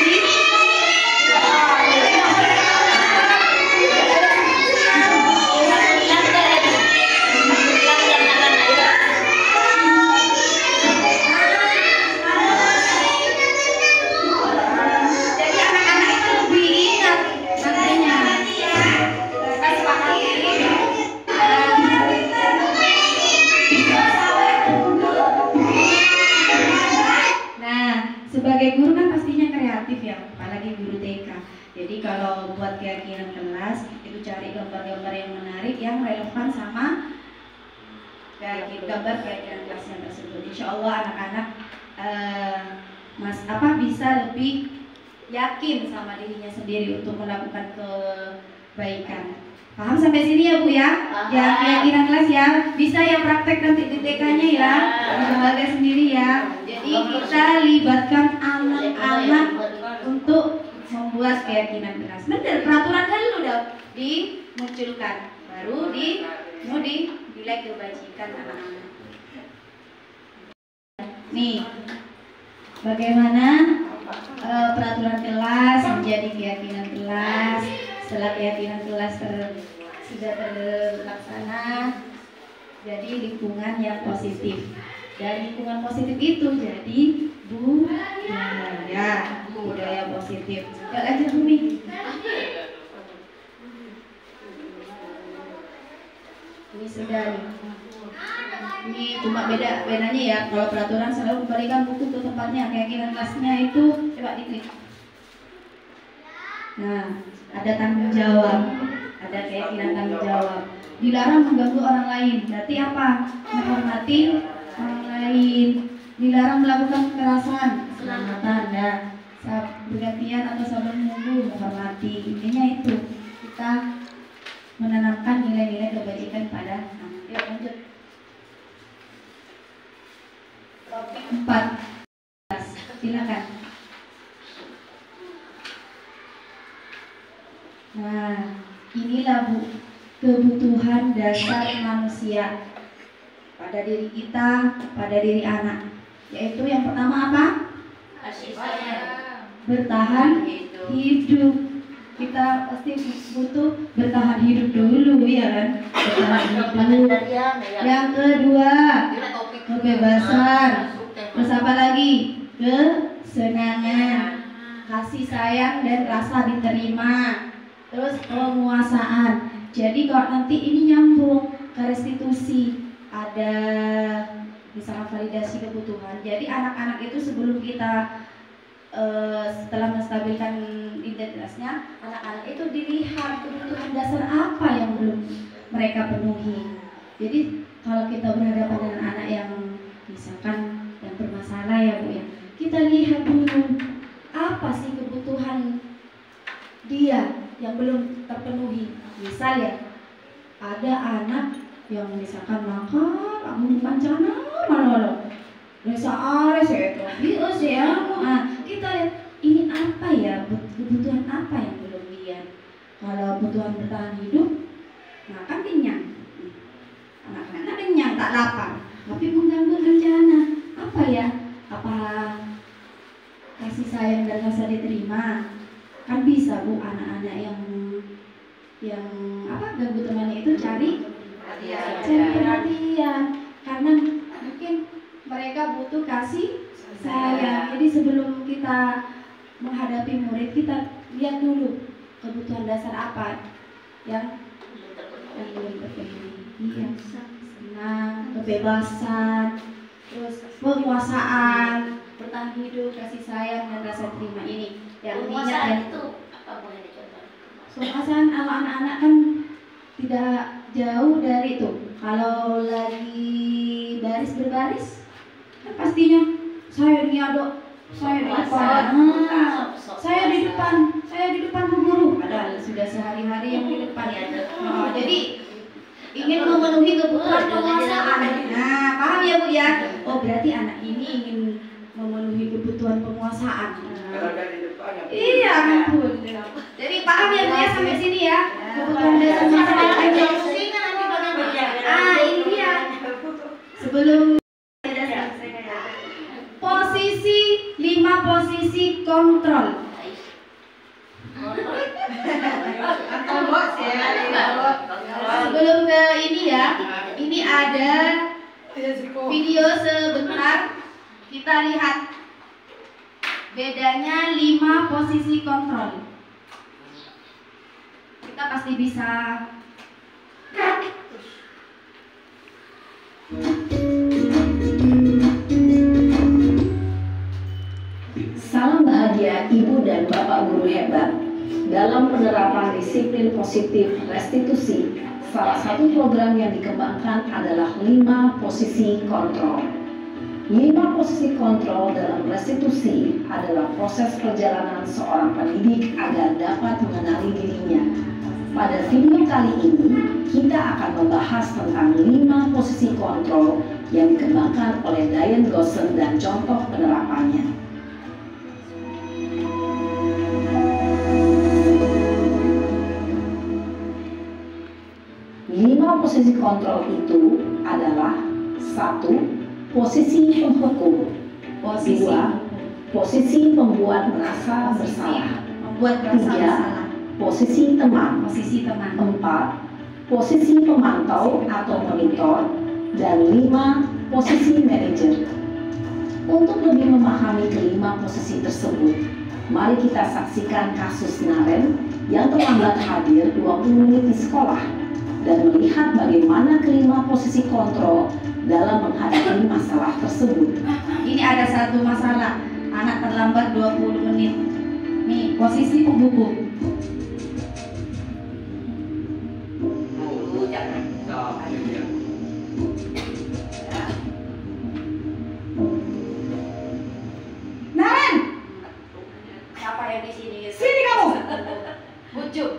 S5: sebagai guru kan pastinya kreatif ya, apalagi guru TK. Jadi kalau buat keyakinan kelas itu cari gambar-gambar yang menarik, yang relevan sama gambar keyakinan kelasnya tersebut. Insya Allah anak-anak bisa lebih yakin sama dirinya sendiri untuk melakukan kebaikan. Paham sampai sini ya Bu ya? Ya, keyakinan kelas ya. Bisa ya praktek nanti di TK-nya ya, di lembaga sendiri ya. Jadi kita libatkan anak-anak untuk membuat keyakinan kelas. Bener, peraturan kan udah dimunculkan, baru dinilai kebajikan anak-anak. Nih, bagaimana peraturan kelas menjadi keyakinan kelas. Setelah keyakinan kelas sudah terlaksana, jadi lingkungan yang positif. Dan lingkungan positif itu jadi budaya positif. Yuk lanjut Bumi. Ini sudah nih. Ini cuma bedanya ya. Kalau peraturan selalu memberikan buku ke tempatnya, keyakinan kelasnya itu coba diklik. Nah, ada tanggung jawab, ada keyakinan tanggung jawab. Dilarang mengganggu orang lain. Berarti apa? Menghormati orang lain. Dilarang melakukan kekerasan, keselamatan, ya. Bergantian atau saling menunggu, menghormati. Intinya itu kita menanamkan nilai-nilai kebajikan pada anak. Yuk lanjut. Topik 4. Silakan. Nah, inilah Bu, kebutuhan dasar manusia pada diri kita, pada diri anak. Yaitu yang pertama apa?
S2: Kasih sayang.
S5: Bertahan hidup. Kita pasti butuh bertahan hidup dulu ya kan? Bertahan hidup. Yang kedua, kebebasan. Terus apa lagi? Kesenangan, kasih sayang dan rasa diterima. Terus penguasaan. Jadi kalau nanti ini nyambung ke restitusi, ada misalnya validasi kebutuhan. Jadi anak-anak itu sebelum kita setelah menstabilkan identitasnya, anak-anak itu dilihat kebutuhan dasar apa yang belum mereka penuhi. Jadi kalau kita berhadapan dengan anak yang misalkan yang bermasalah ya Bu ya, kita lihat dulu apa sih kebutuhan dia yang belum terpenuhi. Misal ya, ada anak yang misalkan makan, aku pancana malah rasa ares ya, nah kita lihat ini apa ya, kebutuhan apa yang belum dia. Kalau kebutuhan bertahan hidup, nah kan kenyang, anak-anak kenyang tak lapar, tapi mengganggu rencana apa ya, apa kasih sayang dan rasa diterima. Kan bisa Bu, anak-anak yang apa ganggu temannya itu cari perhatian, karena mungkin mereka butuh kasih sayang. Jadi sebelum kita menghadapi murid, kita lihat dulu kebutuhan dasar apa yang belum terpenuhi. Iya, senang, kebebasan, terus penguasaan, bertahan hidup, kasih sayang dan rasa terima ini. Yang
S2: Penguasaan itu apa, boleh dicontoh?
S5: Penguasaan anak-anak kan tidak jauh dari itu. Kalau lagi baris berbaris, kan pastinya saya diaduk, saya di depan, saya di depan Bu Guru. Padahal sudah sehari-hari yang di depan ya. Jadi ingin memenuhi kebutuhan penguasaan. Nah, paham ya Bu ya? Oh, berarti anak ini ingin memenuhi kebutuhan penguasaan. Iya, ampun. Jadi paham ya Bu ya sampai sini ya? Kebutuhan dasar masyarakat. Ini dia. Sebelum posisi 5 posisi kontrol. Sebelum ke ini ya, ini ada video sebentar. Kita lihat bedanya 5 posisi kontrol. Kita pasti bisa.
S6: Salam bahagia Ibu dan Bapak Guru hebat. Dalam penerapan disiplin positif restitusi, salah satu program yang dikembangkan adalah 5 posisi kontrol. 5 posisi kontrol dalam restitusi adalah proses perjalanan seorang pendidik agar dapat mengenali dirinya. Pada video kali ini, kita akan membahas tentang 5 posisi kontrol yang dikembangkan oleh Diane Gossen dan contoh penerapannya. 5 posisi kontrol itu adalah 1. Posisi penghukum. 2. Posisi pembuat merasa bersalah. 3. Posisi teman. 4. Posisi pemantau atau monitor. Dan 5. Posisi manajer. Untuk lebih memahami kelima posisi tersebut, mari kita saksikan kasus Naren yang terlambat hadir 20 menit di sekolah dan melihat bagaimana kelima posisi kontrol dalam menghadapi masalah tersebut.
S5: Ini ada satu masalah, anak terlambat 20 menit. Nih, posisi pembuku. Naren,
S2: Siapa yang di sini?
S5: sini kamu. Bujuk.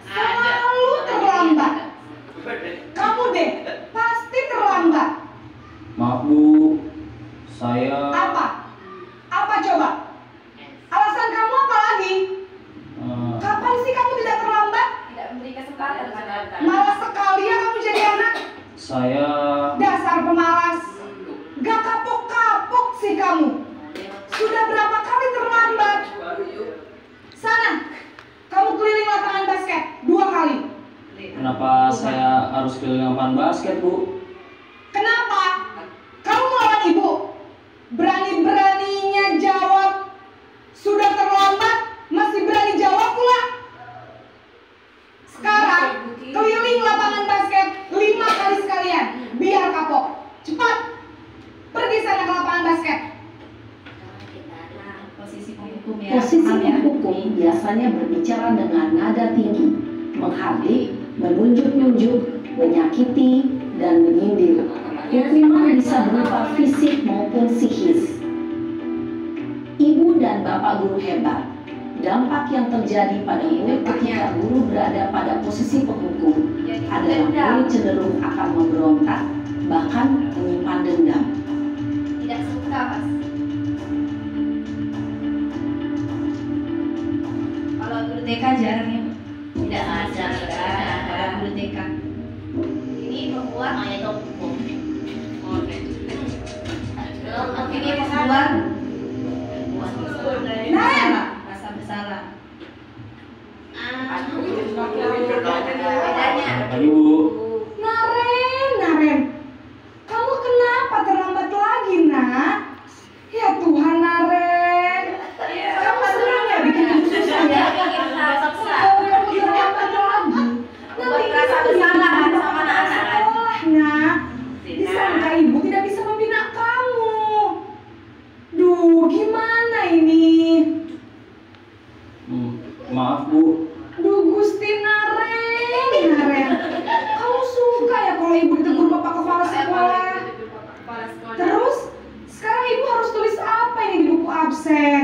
S5: Selalu terlambat. Kamu deh, pasti terlambat.
S7: Maaf Bu, saya
S5: Apa? Apa coba? Alasan kamu apa lagi? Kapan sih kamu tidak terlambat?
S2: Tidak memberi kesempatan.
S5: Malas sekali ya kamu jadi anak.
S7: saya
S5: Dasar pemalas. Gak kapok-kapok sih kamu. Sudah berapa kali terlambat? Sana, kamu keliling lapangan basket 2 kali.
S7: kenapa saya harus keliling lapangan basket Bu?
S5: Kenapa? Kamu melawan ibu? Berani-beraninya jawab. Sudah terlambat, masih berani jawab pula. Sekarang, keliling lapangan basket 5 kali sekalian. Biar kapok. Cepat, pergi sana ke lapangan basket.
S6: biasanya berbicara dengan nada tinggi, menghardik, menunjuk-nunjuk, menyakiti, dan menyindir. Hukuman bisa berupa fisik maupun psikis. Ibu dan bapak guru hebat. Dampak yang terjadi pada murid ketika guru berada pada posisi penghukum adalah murid cenderung akan memberontak, bahkan menyimpan dendam.
S5: Tidak suka, Mas. Kalau guru TK jarang ya,
S2: Tidak ada.
S5: kalau guru TK. Ini membuat
S2: Ayat hukum.
S5: ini membuat rasa bersalah.
S2: Bedanya.
S7: Apa Ibu?
S3: Naren, kamu kenapa terlambat lagi, Nak? Ya Tuhan, Naren. Kamu senang ya bikin ibu susah ya? Oh, kamu terlambat lagi. Nanti
S2: Rasa
S3: ibu
S2: bersalah
S3: dibikin
S2: sama anak-anak.
S3: sekolahnya. Disangka ibu tidak bisa membina kamu. Duh, gimana ini?
S7: Maaf Bu.
S3: Duh, Gusti Naren. Kamu suka ya kalau ibu ditegur bapak kepala sekolah? Terus, sekarang ibu harus tulis apa ini di buku absen?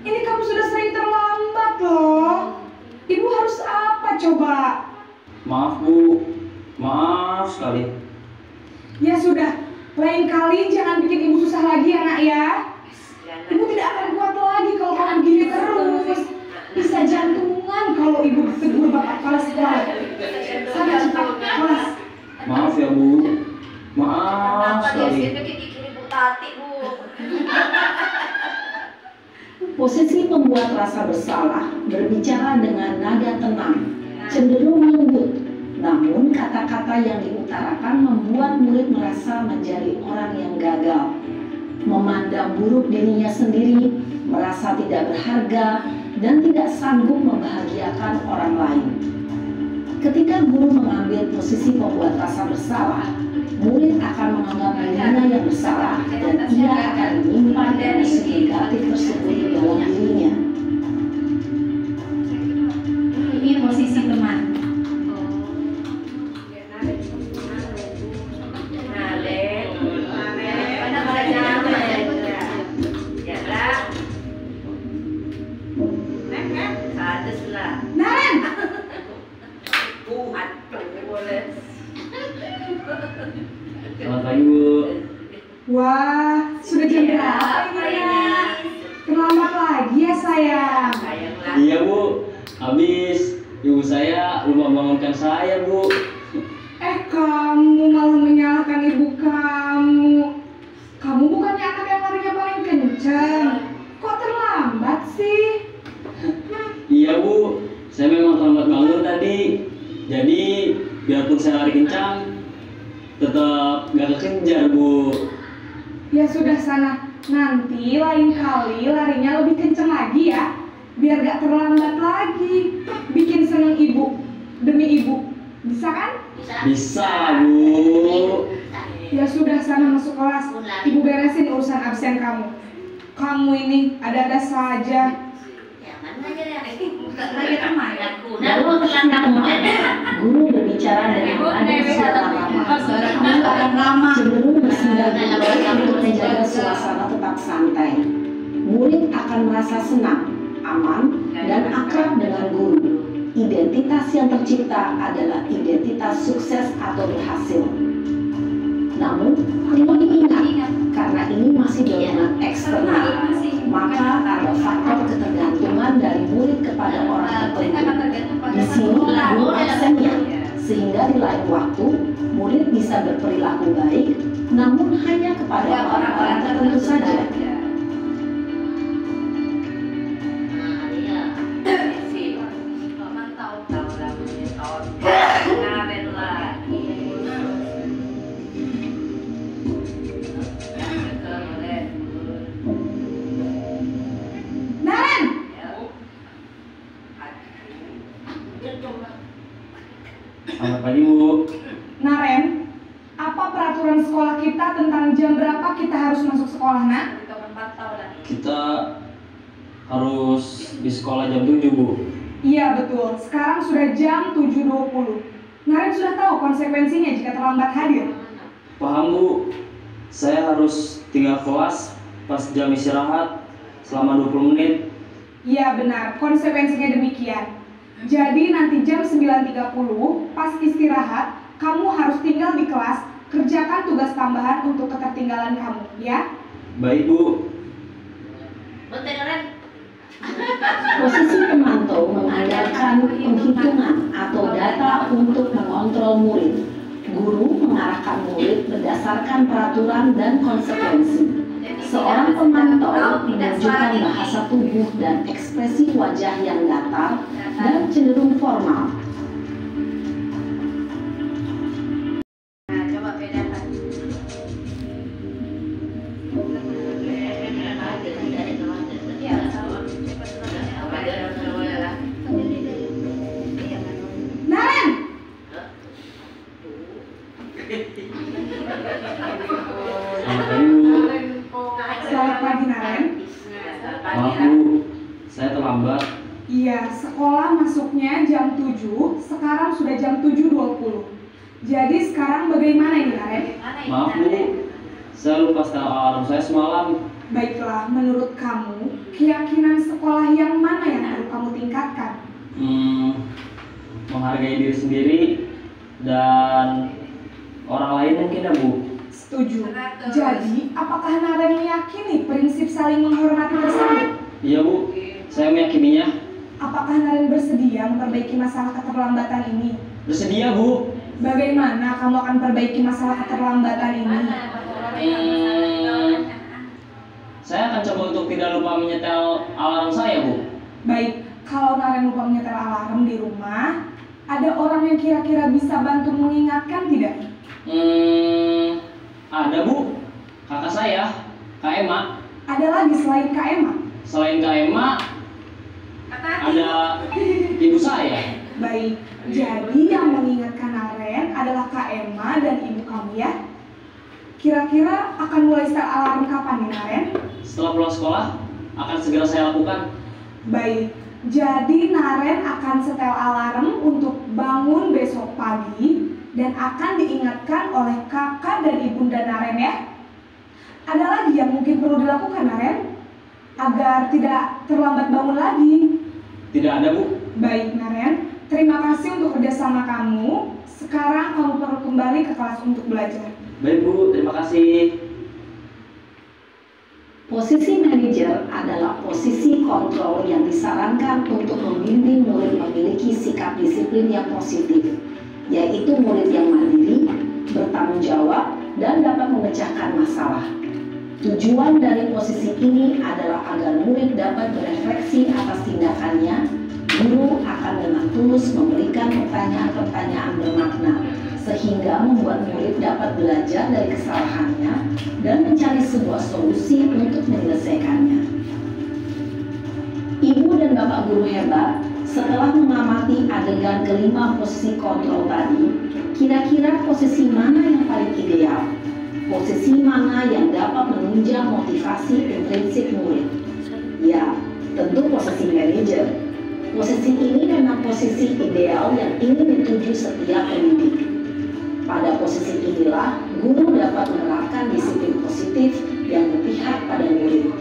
S3: Ini kamu sudah sering terlambat loh. Ibu harus apa coba?
S7: Maaf Bu. Maaf sekali.
S3: Ya sudah, lain kali jangan bikin ibu susah lagi ya, Nak ya. Ibu tidak akan kuat lagi kalau kamu begini terus. Bisa jantungan kalau ibu tegur bapak kepala sekolah. Sana cepat, kelas.
S7: Maaf ya Bu. Maaf
S2: Kenapa dia
S7: sekali.
S2: sih bikin ibu Tati, Bu?
S6: Posisi pembuat rasa bersalah berbicara dengan nada tenang, cenderung lembut. Namun kata-kata yang diutarakan membuat murid merasa menjadi orang yang gagal, memandang buruk dirinya sendiri, merasa tidak berharga, dan tidak sanggup membahagiakan orang lain. Ketika guru mengambil posisi pembuat rasa bersalah, murid akan menganggap dirinya yang bersalah dan ia akan menyimpan emosi negatif tersebut di dalam dirinya.
S5: Ini posisi teman.
S3: Naren,
S7: Selamat pagi Bu.
S3: wah, sudah jam berapa ini, Nak? Terlambat lagi ya, sayang.
S7: Iya Bu. Habis ibu saya lupa bangunkan saya Bu.
S3: Kamu malah menyalahkan ibu kamu. Kamu bukannya anak yang larinya paling kencang. Kok terlambat sih?
S7: Iya Bu. Saya memang terlambat bangun tadi. Jadi biarpun saya lari kencang, tetap gak kekejar Bu.
S3: Ya sudah sana, nanti lain kali larinya lebih kencang lagi ya. Biar gak terlambat lagi. Bikin seneng ibu, demi ibu. Bisa kan?
S7: Bisa Bu.
S3: Ya sudah sana masuk kelas. Ibu beresin urusan absen kamu. Kamu ini ada-ada saja.
S6: Guru berbicara dengan nada suara lama, cenderung bersinggah untuk menjaga suasana tetap santai. Murid akan merasa senang, aman, dan akrab dengan guru. Identitas yang tercipta adalah identitas sukses atau berhasil. Namun, perlu diingat, karena ini masih dorongan eksternal, maka ada faktor ketergantungan dari murid kepada orang tertentu. Di sini guru absennya, sehingga di lain waktu murid bisa berperilaku baik, namun hanya kepada orang-orang tertentu saja.
S3: Naren,
S7: Selamat pagi Bu.
S3: Naren, apa peraturan sekolah kita tentang jam berapa kita harus masuk sekolah, Nak?
S7: Kita harus di sekolah jam 7, Bu.
S8: Iya betul, sekarang sudah jam 7.20. Naren sudah tahu konsekuensinya jika terlambat hadir.
S7: Paham, Bu. Saya harus tinggal kelas pas jam istirahat selama 20 menit.
S8: Iya benar, konsekuensinya demikian. Jadi nanti jam 9.30 pas istirahat, kamu harus tinggal di kelas, kerjakan tugas tambahan untuk ketertinggalan kamu, ya?
S7: Baik, Bu.
S6: Posisi pemantau mengandalkan penghitungan atau data untuk mengontrol murid. Guru mengarahkan murid berdasarkan peraturan dan konsekuensi. Seorang pemantau menunjukkan bahasa tubuh dan ekspresi wajah yang datar dan cenderung formal.
S2: Nah, coba bedakan. Iya, sama.
S8: Naren!
S7: Selamat pagi, Bu.
S8: Selamat pagi Naren.
S7: Maaf, Bu. Saya terlambat.
S8: Iya, sekolah masuknya jam 7, sekarang sudah jam 7.20. Jadi sekarang bagaimana ini Naren?
S7: Maaf, Bu. Saya lupa setel alarm saya semalam.
S8: Baiklah, menurut kamu, keyakinan sekolah yang mana yang perlu kamu tingkatkan?
S7: Menghargai diri sendiri dan orang lain mungkin ya, Bu.
S8: Setuju. Jadi, apakah Naren meyakini prinsip saling menghormati tersebut?
S7: Iya, Bu. Saya meyakininya.
S8: Apakah Naren bersedia memperbaiki masalah keterlambatan ini?
S7: Bersedia, Bu.
S8: Bagaimana kamu akan perbaiki masalah keterlambatan ini?
S7: Saya akan coba untuk tidak lupa menyetel alarm saya, Bu.
S8: Baik, kalau Naren lupa menyetel alarm di rumah, ada orang yang kira-kira bisa bantu mengingatkan tidak?
S7: Ada, Bu. Kakak saya, Kak Emma.
S8: Ada lagi selain Kak Emma?
S7: Selain Kak Emma, ada ibu saya.
S8: Baik, jadi yang mengingatkan Naren adalah Kak Emma dan ibu kamu ya? Kira-kira akan mulai setel alarm kapan nih Naren?
S7: Setelah pulang sekolah, akan segera saya lakukan.
S8: Baik, jadi Naren akan setel alarm untuk bangun besok pagi dan akan diingatkan oleh kakak dan ibunda Naren ya. Ada lagi yang mungkin perlu dilakukan Naren agar tidak terlambat bangun lagi?
S7: Tidak ada, Bu.
S8: Baik Naren, terima kasih untuk kerjasama kamu. Sekarang kamu perlu kembali ke kelas untuk belajar.
S7: Baik, Bu. Terima kasih.
S6: Posisi manajer adalah posisi kontrol yang disarankan untuk membimbing murid memiliki sikap disiplin yang positif, yaitu murid yang mandiri, bertanggung jawab, dan dapat memecahkan masalah. Tujuan dari posisi ini adalah agar murid dapat berefleksi atas tindakannya. Guru akan dengan tulus memberikan pertanyaan-pertanyaan bermakna, sehingga membuat murid dapat belajar dari kesalahannya dan mencari sebuah solusi untuk menyelesaikannya. Ibu dan Bapak guru hebat, setelah mengamati adegan kelima posisi kontrol tadi, kira-kira posisi mana yang paling ideal? Posisi mana yang dapat menunjang motivasi intrinsik murid? Ya, tentu posisi manajer. Posisi ini memang posisi ideal yang ingin dituju setiap pendidik. Pada posisi inilah, guru dapat menerapkan disiplin positif yang berpihak pada murid.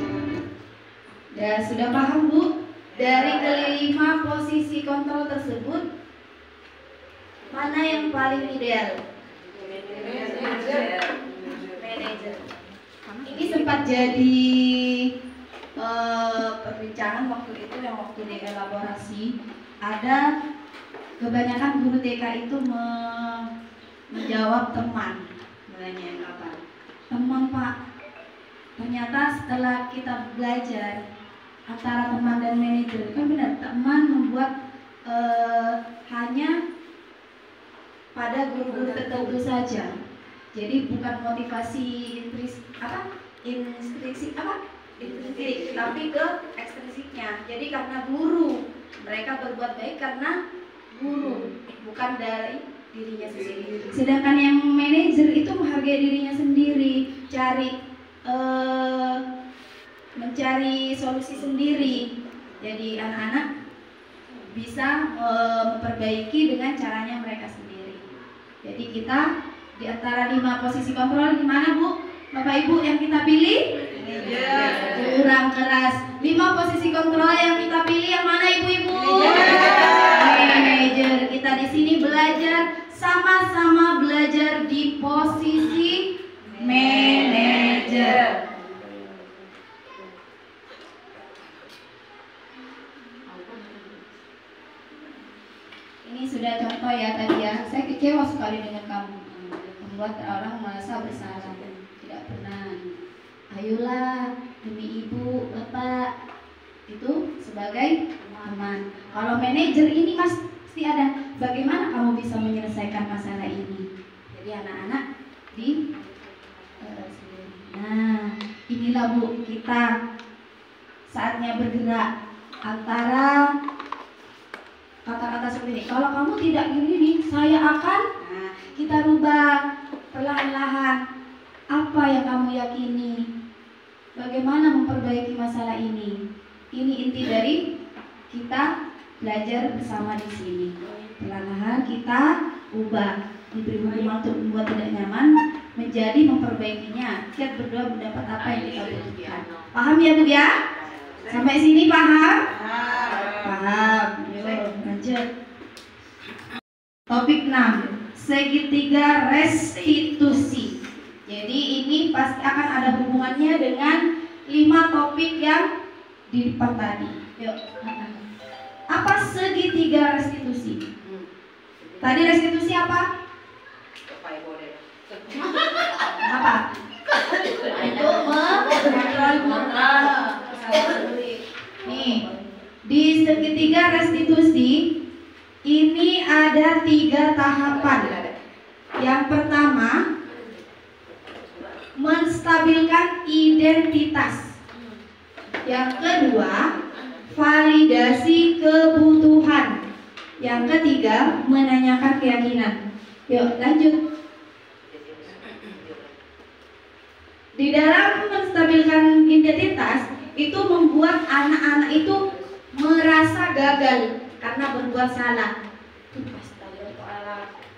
S5: Dan sudah paham Bu, dari kelima posisi kontrol tersebut, mana yang paling ideal? Manajer. Ini sempat jadi perbincangan waktu itu, yang waktu dielaborasi, ada kebanyakan guru TK itu menjawab teman, menanya apa? Teman Pak. Ternyata setelah kita belajar antara teman dan manajer, kan benar, teman membuat hanya pada guru-guru tertentu saja. Jadi bukan motivasi intrinsik, tapi ke ekstrinsiknya. Jadi karena guru, mereka berbuat baik karena guru, bukan dari dirinya sendiri. Sedangkan yang manajer itu menghargai dirinya sendiri, cari mencari solusi sendiri. Jadi anak-anak bisa memperbaiki dengan caranya mereka sendiri. Jadi kita di antara 5 posisi kontrol di mana Bu? Bapak Ibu yang kita pilih? Kurang keras. 5 posisi kontrol yang kita pilih yang mana Ibu-ibu? Manajer. Kita di sini belajar sama-sama belajar di posisi manajer. Ini sudah contoh ya tadi ya. Saya kecewa sekali dengan kamu. Membuat orang merasa bersalah. Tidak pernah. Ayolah demi ibu, bapak. Itu sebagai teman. Kalau manajer ini pasti ada. Bagaimana kamu bisa menyelesaikan masalah ini? Jadi anak-anak di nah inilah Bu, kita saatnya bergerak antara kata-kata seperti ini. Kalau kamu tidak gini, saya akan. Nah, kita rubah perlahan-lahan. Apa yang kamu yakini? Bagaimana memperbaiki masalah ini? Ini inti dari kita belajar bersama di sini. Perlahan-lahan kita ubah. Diberi hukuman untuk membuat tidak nyaman menjadi memperbaikinya. Kita berdoa mendapat apa yang kita butuhkan. Paham ya Bu ya? Sampai sini paham? Paham. Lanjut. Topik 6, segitiga restitusi. Jadi ini pasti akan ada hubungannya dengan 5 topik yang di depan tadi. Yuk. Apa segitiga restitusi? Tadi restitusi apa? Apa? Itu mengontrol. Nih, di segitiga restitusi ini ada 3 tahapan. Yang pertama, menstabilkan identitas. Yang kedua, validasi kebutuhan. Yang ketiga, menanyakan keyakinan. Yuk, lanjut. Di dalam menstabilkan identitas itu membuat anak-anak itu merasa gagal karena berbuat salah.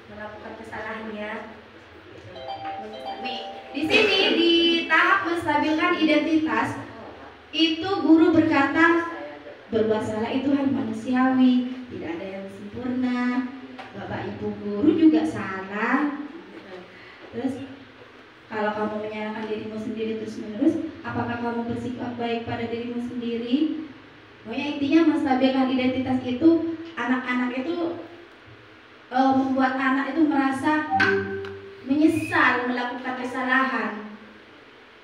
S5: Melakukan kesalahan ya. Nih, di sini di tahap menstabilkan identitas itu guru berkata berbuat salah itu hal manusiawi, tidak ada yang sempurna. Bapak Ibu guru juga salah. Terus kalau kamu menyalahkan dirimu sendiri terus-menerus, apakah kamu bersikap baik pada dirimu sendiri? Pokoknya intinya menstabilkan identitas itu anak-anak itu membuat anak itu merasa menyesal melakukan kesalahan.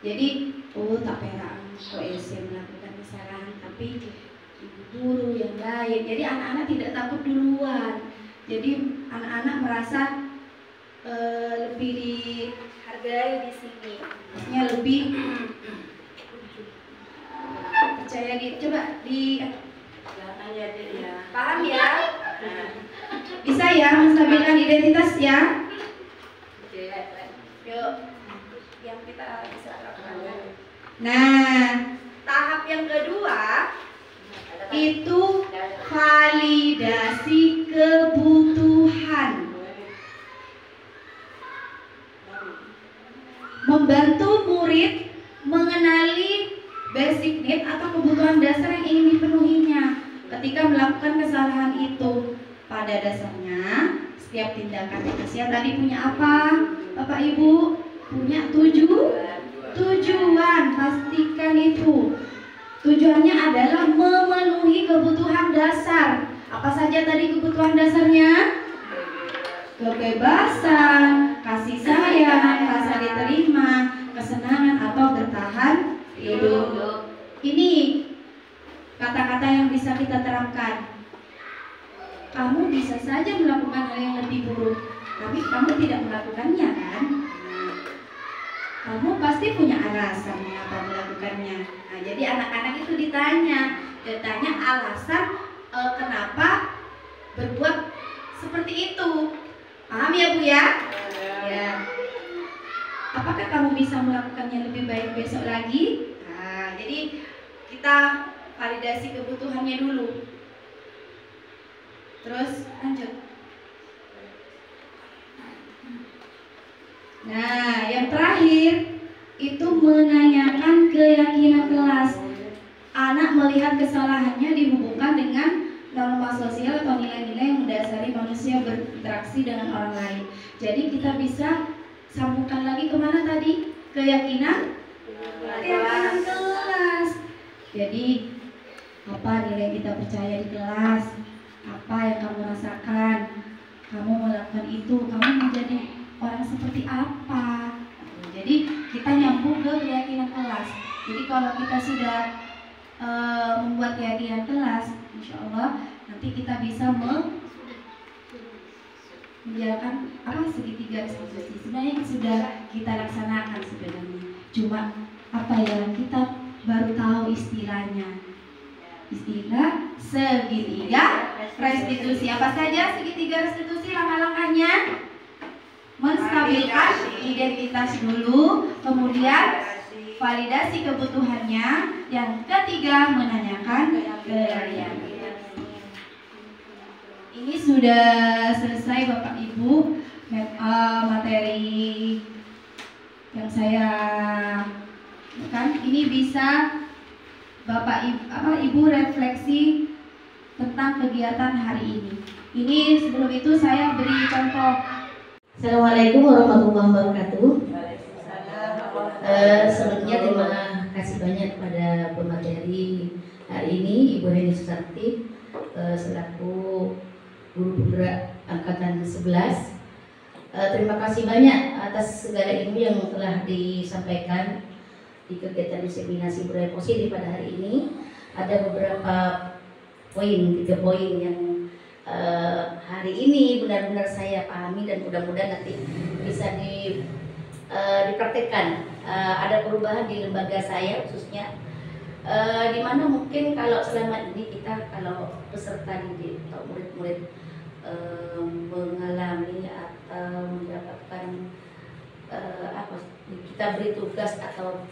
S5: Jadi, tak perang kok melakukan kesalahan, tapi ibu guru yang lain. Jadi anak-anak tidak takut duluan. Jadi anak-anak merasa lebih dihargai di sini, maksudnya lebih percaya diri. Coba paham ya? Bisa ya menstabilkan identitas ya? Yuk, yang kita bisa lakukan. Nah, tahap yang kedua itu validasi kebutuhan. Membantu murid mengenali basic need atau kebutuhan dasar yang ingin dipenuhinya ketika melakukan kesalahan itu. Pada dasarnya setiap tindakan manusia tadi punya apa? Bapak Ibu punya tujuan. Pastikan itu. Tujuannya adalah memenuhi kebutuhan dasar. Apa saja tadi kebutuhan dasarnya? Kebebasan, kasih sayang, rasa diterima, kesenangan atau bertahan hidup. Ini kata-kata yang bisa kita terapkan. Kamu bisa saja melakukan hal yang lebih buruk, tapi kamu tidak melakukannya kan? Kamu pasti punya alasan mengapa melakukannya. Nah, jadi anak-anak itu ditanya alasan kenapa berbuat seperti itu. Paham ya Bu ya? Ya. Apakah kamu bisa melakukannya lebih baik besok lagi? Nah, Jadi kita validasi kebutuhannya dulu. Terus lanjut. Nah, yang terakhir itu menanyakan keyakinan kelas. Anak melihat kesalahannya dihubungkan dengan norma sosial atau nilai-nilai yang mendasari manusia berinteraksi dengan orang lain. Jadi kita bisa sambungkan lagi kemana tadi? Keyakinan kelas. Jadi apa nilai kita percaya di kelas? Apa yang kamu rasakan? Kamu melakukan itu, kamu menjadi orang seperti apa? Jadi kita nyambung ke keyakinan kelas. Jadi kalau kita sudah membuat keyakinan kelas, insya Allah nanti kita bisa menjalankan segitiga restitusi. Sebenarnya sudah kita laksanakan sebenarnya. Cuma kita baru tahu istilahnya. Istilah segitiga restitusi. Apa saja segitiga restitusi? Langkah-langkahnya menstabilkan identitas dulu, kemudian validasi kebutuhannya, yang ketiga menanyakan keyakinan. Ini sudah selesai Bapak Ibu materi yang saya kan. Ini bisa Bapak Ibu refleksi tentang kegiatan hari ini. Ini sebelum itu saya beri contoh.
S6: Assalamualaikum warahmatullahi wabarakatuh. Sebelumnya terima kasih banyak kepada pemateri hari ini, Ibu Heni Susarti selaku guru penggerak angkatan 11. Terima kasih banyak atas segala ilmu yang telah disampaikan di kegiatan diseminasi budaya positif pada hari ini. Ada beberapa poin, 3 poin yang hari ini benar-benar saya pahami dan mudah-mudahan nanti bisa dipraktekkan. Ada perubahan di lembaga saya khususnya, di mana mungkin kalau selama ini kita kalau peserta didik atau murid-murid mengalami atau mendapatkan kita beri tugas atau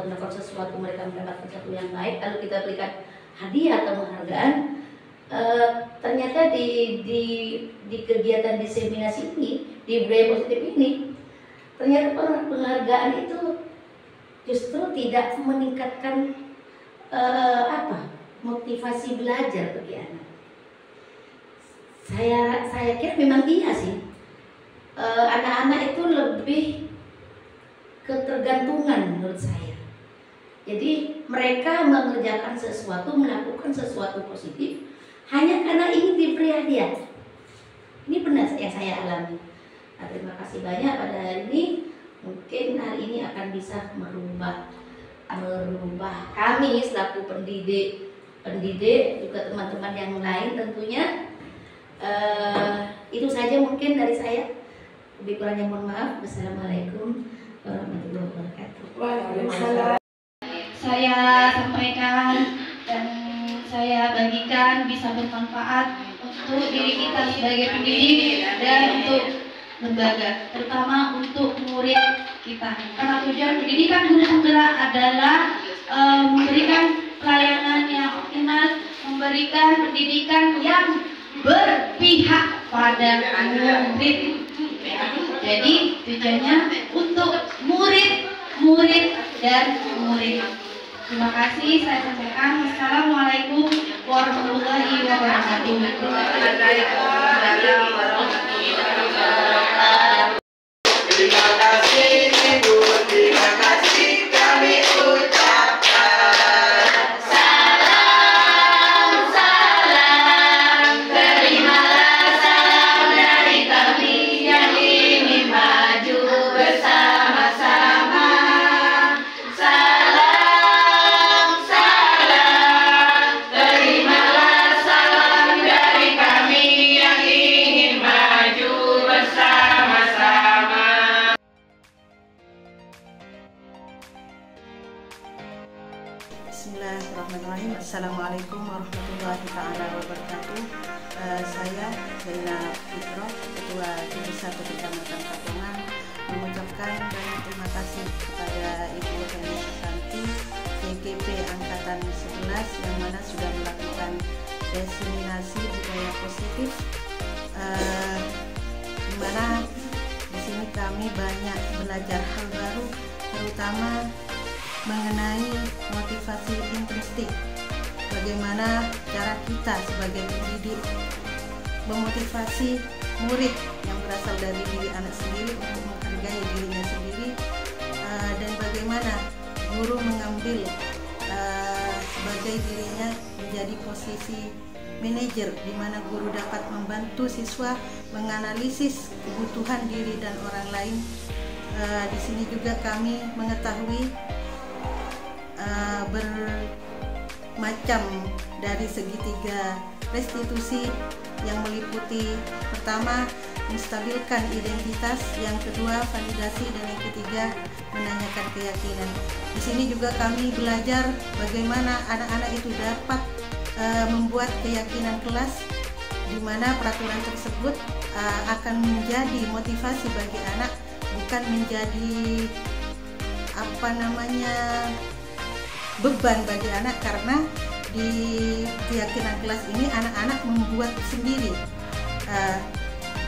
S6: melakukan sesuatu, mereka mendapatkan sesuatu yang baik, lalu kita berikan hadiah atau penghargaan. Ternyata di kegiatan diseminasi ini, di budaya positif ini, ternyata penghargaan itu justru tidak meningkatkan motivasi belajar bagi anak. Saya kira memang iya sih. Anak-anak itu lebih ketergantungan menurut saya. Jadi mereka mengerjakan sesuatu, melakukan sesuatu positif hanya karena ingin diberi hadiah. Ini benar yang saya alami. Nah, terima kasih banyak pada hari ini. Mungkin hari ini akan bisa merubah kami selaku pendidik juga teman-teman yang lain tentunya. Itu saja mungkin dari saya. Lebih kurangnya mohon maaf. Wassalamualaikum warahmatullahi wabarakatuh.
S8: Waalaikumsalam.
S5: Saya sampaikan dan saya bagikan bisa bermanfaat untuk diri kita sebagai pendidik dan untuk lembaga, terutama untuk murid kita. Karena tujuan pendidikan guru penggerak adalah memberikan pelayanan yang optimal, memberikan pendidikan yang berpihak pada murid. Jadi tujuannya untuk murid dan murid. Terima kasih, saya sampaikan. Wassalamualaikum warahmatullahi wabarakatuh.
S3: Terima kasih Ibu, terima kasih kami ucapkan. Salam, terimalah salam dari kami yang ingin maju bersama-sama. Salam, terimalah salam dari kami yang ingin maju bersama-sama.
S4: Bismillahirrahmanirrahim. Assalamualaikum warahmatullahi wabarakatuh. Saya Zainab Fitro, Ketua Jurusan Kecamatan Kapongan, mengucapkan banyak terima kasih kepada Ibu Heni Susanti, DKP yang mana sudah melakukan diseminasi budaya positif, di mana di sini kami banyak belajar hal baru, terutama mengenai motivasi intrinsik. Bagaimana cara kita sebagai pendidik memotivasi murid yang berasal dari diri anak sendiri untuk menghargai dirinya sendiri, dan bagaimana guru mengambil sebagai dirinya menjadi posisi manajer, di mana guru dapat membantu siswa menganalisis kebutuhan diri dan orang lain. Di sini juga kami mengetahui bermacam dari segitiga restitusi yang meliputi pertama menstabilkan identitas, yang kedua validasi, dan yang ketiga menanyakan keyakinan. Di sini juga kami belajar bagaimana anak-anak itu dapat membuat keyakinan kelas, di mana peraturan tersebut akan menjadi motivasi bagi anak, bukan menjadi beban bagi anak, karena di keyakinan kelas ini anak-anak membuat sendiri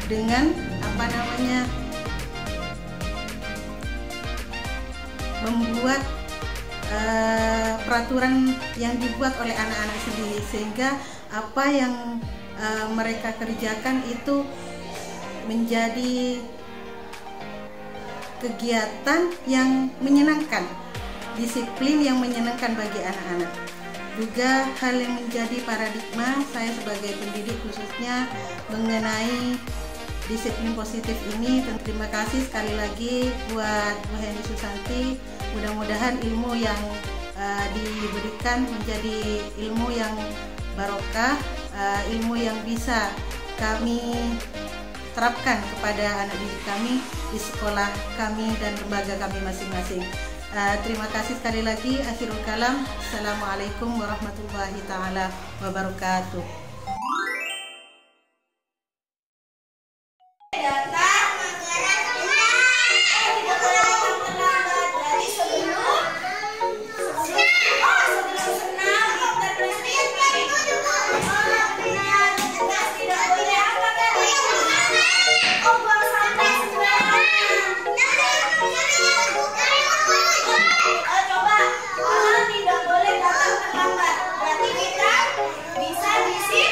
S4: dengan membuat peraturan yang dibuat oleh anak-anak sendiri, sehingga apa yang mereka kerjakan itu menjadi kegiatan yang menyenangkan, disiplin yang menyenangkan bagi anak-anak. Juga hal yang menjadi paradigma saya sebagai pendidik khususnya mengenai disiplin positif ini. Terima kasih sekali lagi buat Bu Heni Susanti. Mudah-mudahan ilmu yang diberikan menjadi ilmu yang barokah, ilmu yang bisa kami terapkan kepada anak didik kami di sekolah kami dan lembaga kami masing-masing. Terima kasih sekali lagi. Akhirul kalam. Assalamualaikum warahmatullahi taala wabarakatuh.
S9: Coba, orang tidak boleh datang terlambat. Berarti kita bisa di sini.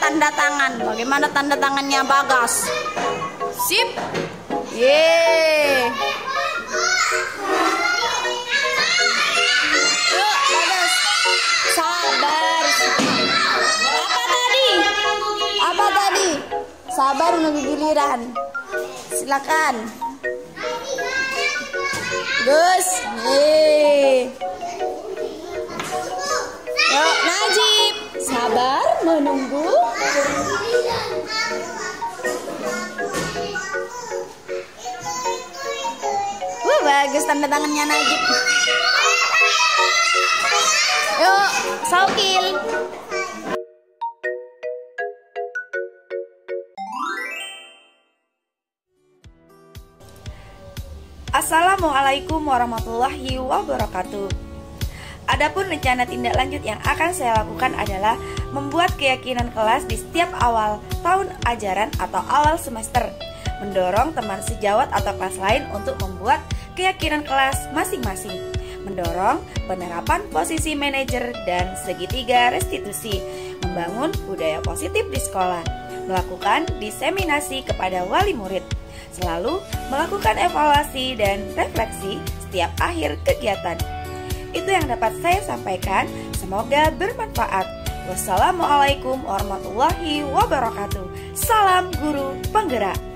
S9: tanda tangan. Bagaimana tanda tangannya Bagas? Sip. Yeay. Yuk Bagas. Sabar. Apa tadi? Sabar menunggu giliran. Silakan. Gus. Yeay. Yuk Najib. Sabar menunggu. Bagus tanda tangannya Najib. Yuk, Saukil.
S2: Assalamualaikum warahmatullahi wabarakatuh. Adapun rencana tindak lanjut yang akan saya lakukan adalah membuat keyakinan kelas di setiap awal tahun ajaran atau awal semester, mendorong teman sejawat atau kelas lain untuk membuat keyakinan kelas masing-masing, mendorong penerapan posisi manajer dan segitiga restitusi, membangun budaya positif di sekolah, melakukan diseminasi kepada wali murid, selalu melakukan evaluasi dan refleksi setiap akhir kegiatan. Itu yang dapat saya sampaikan, semoga bermanfaat. Wassalamualaikum warahmatullahi wabarakatuh. Salam guru penggerak.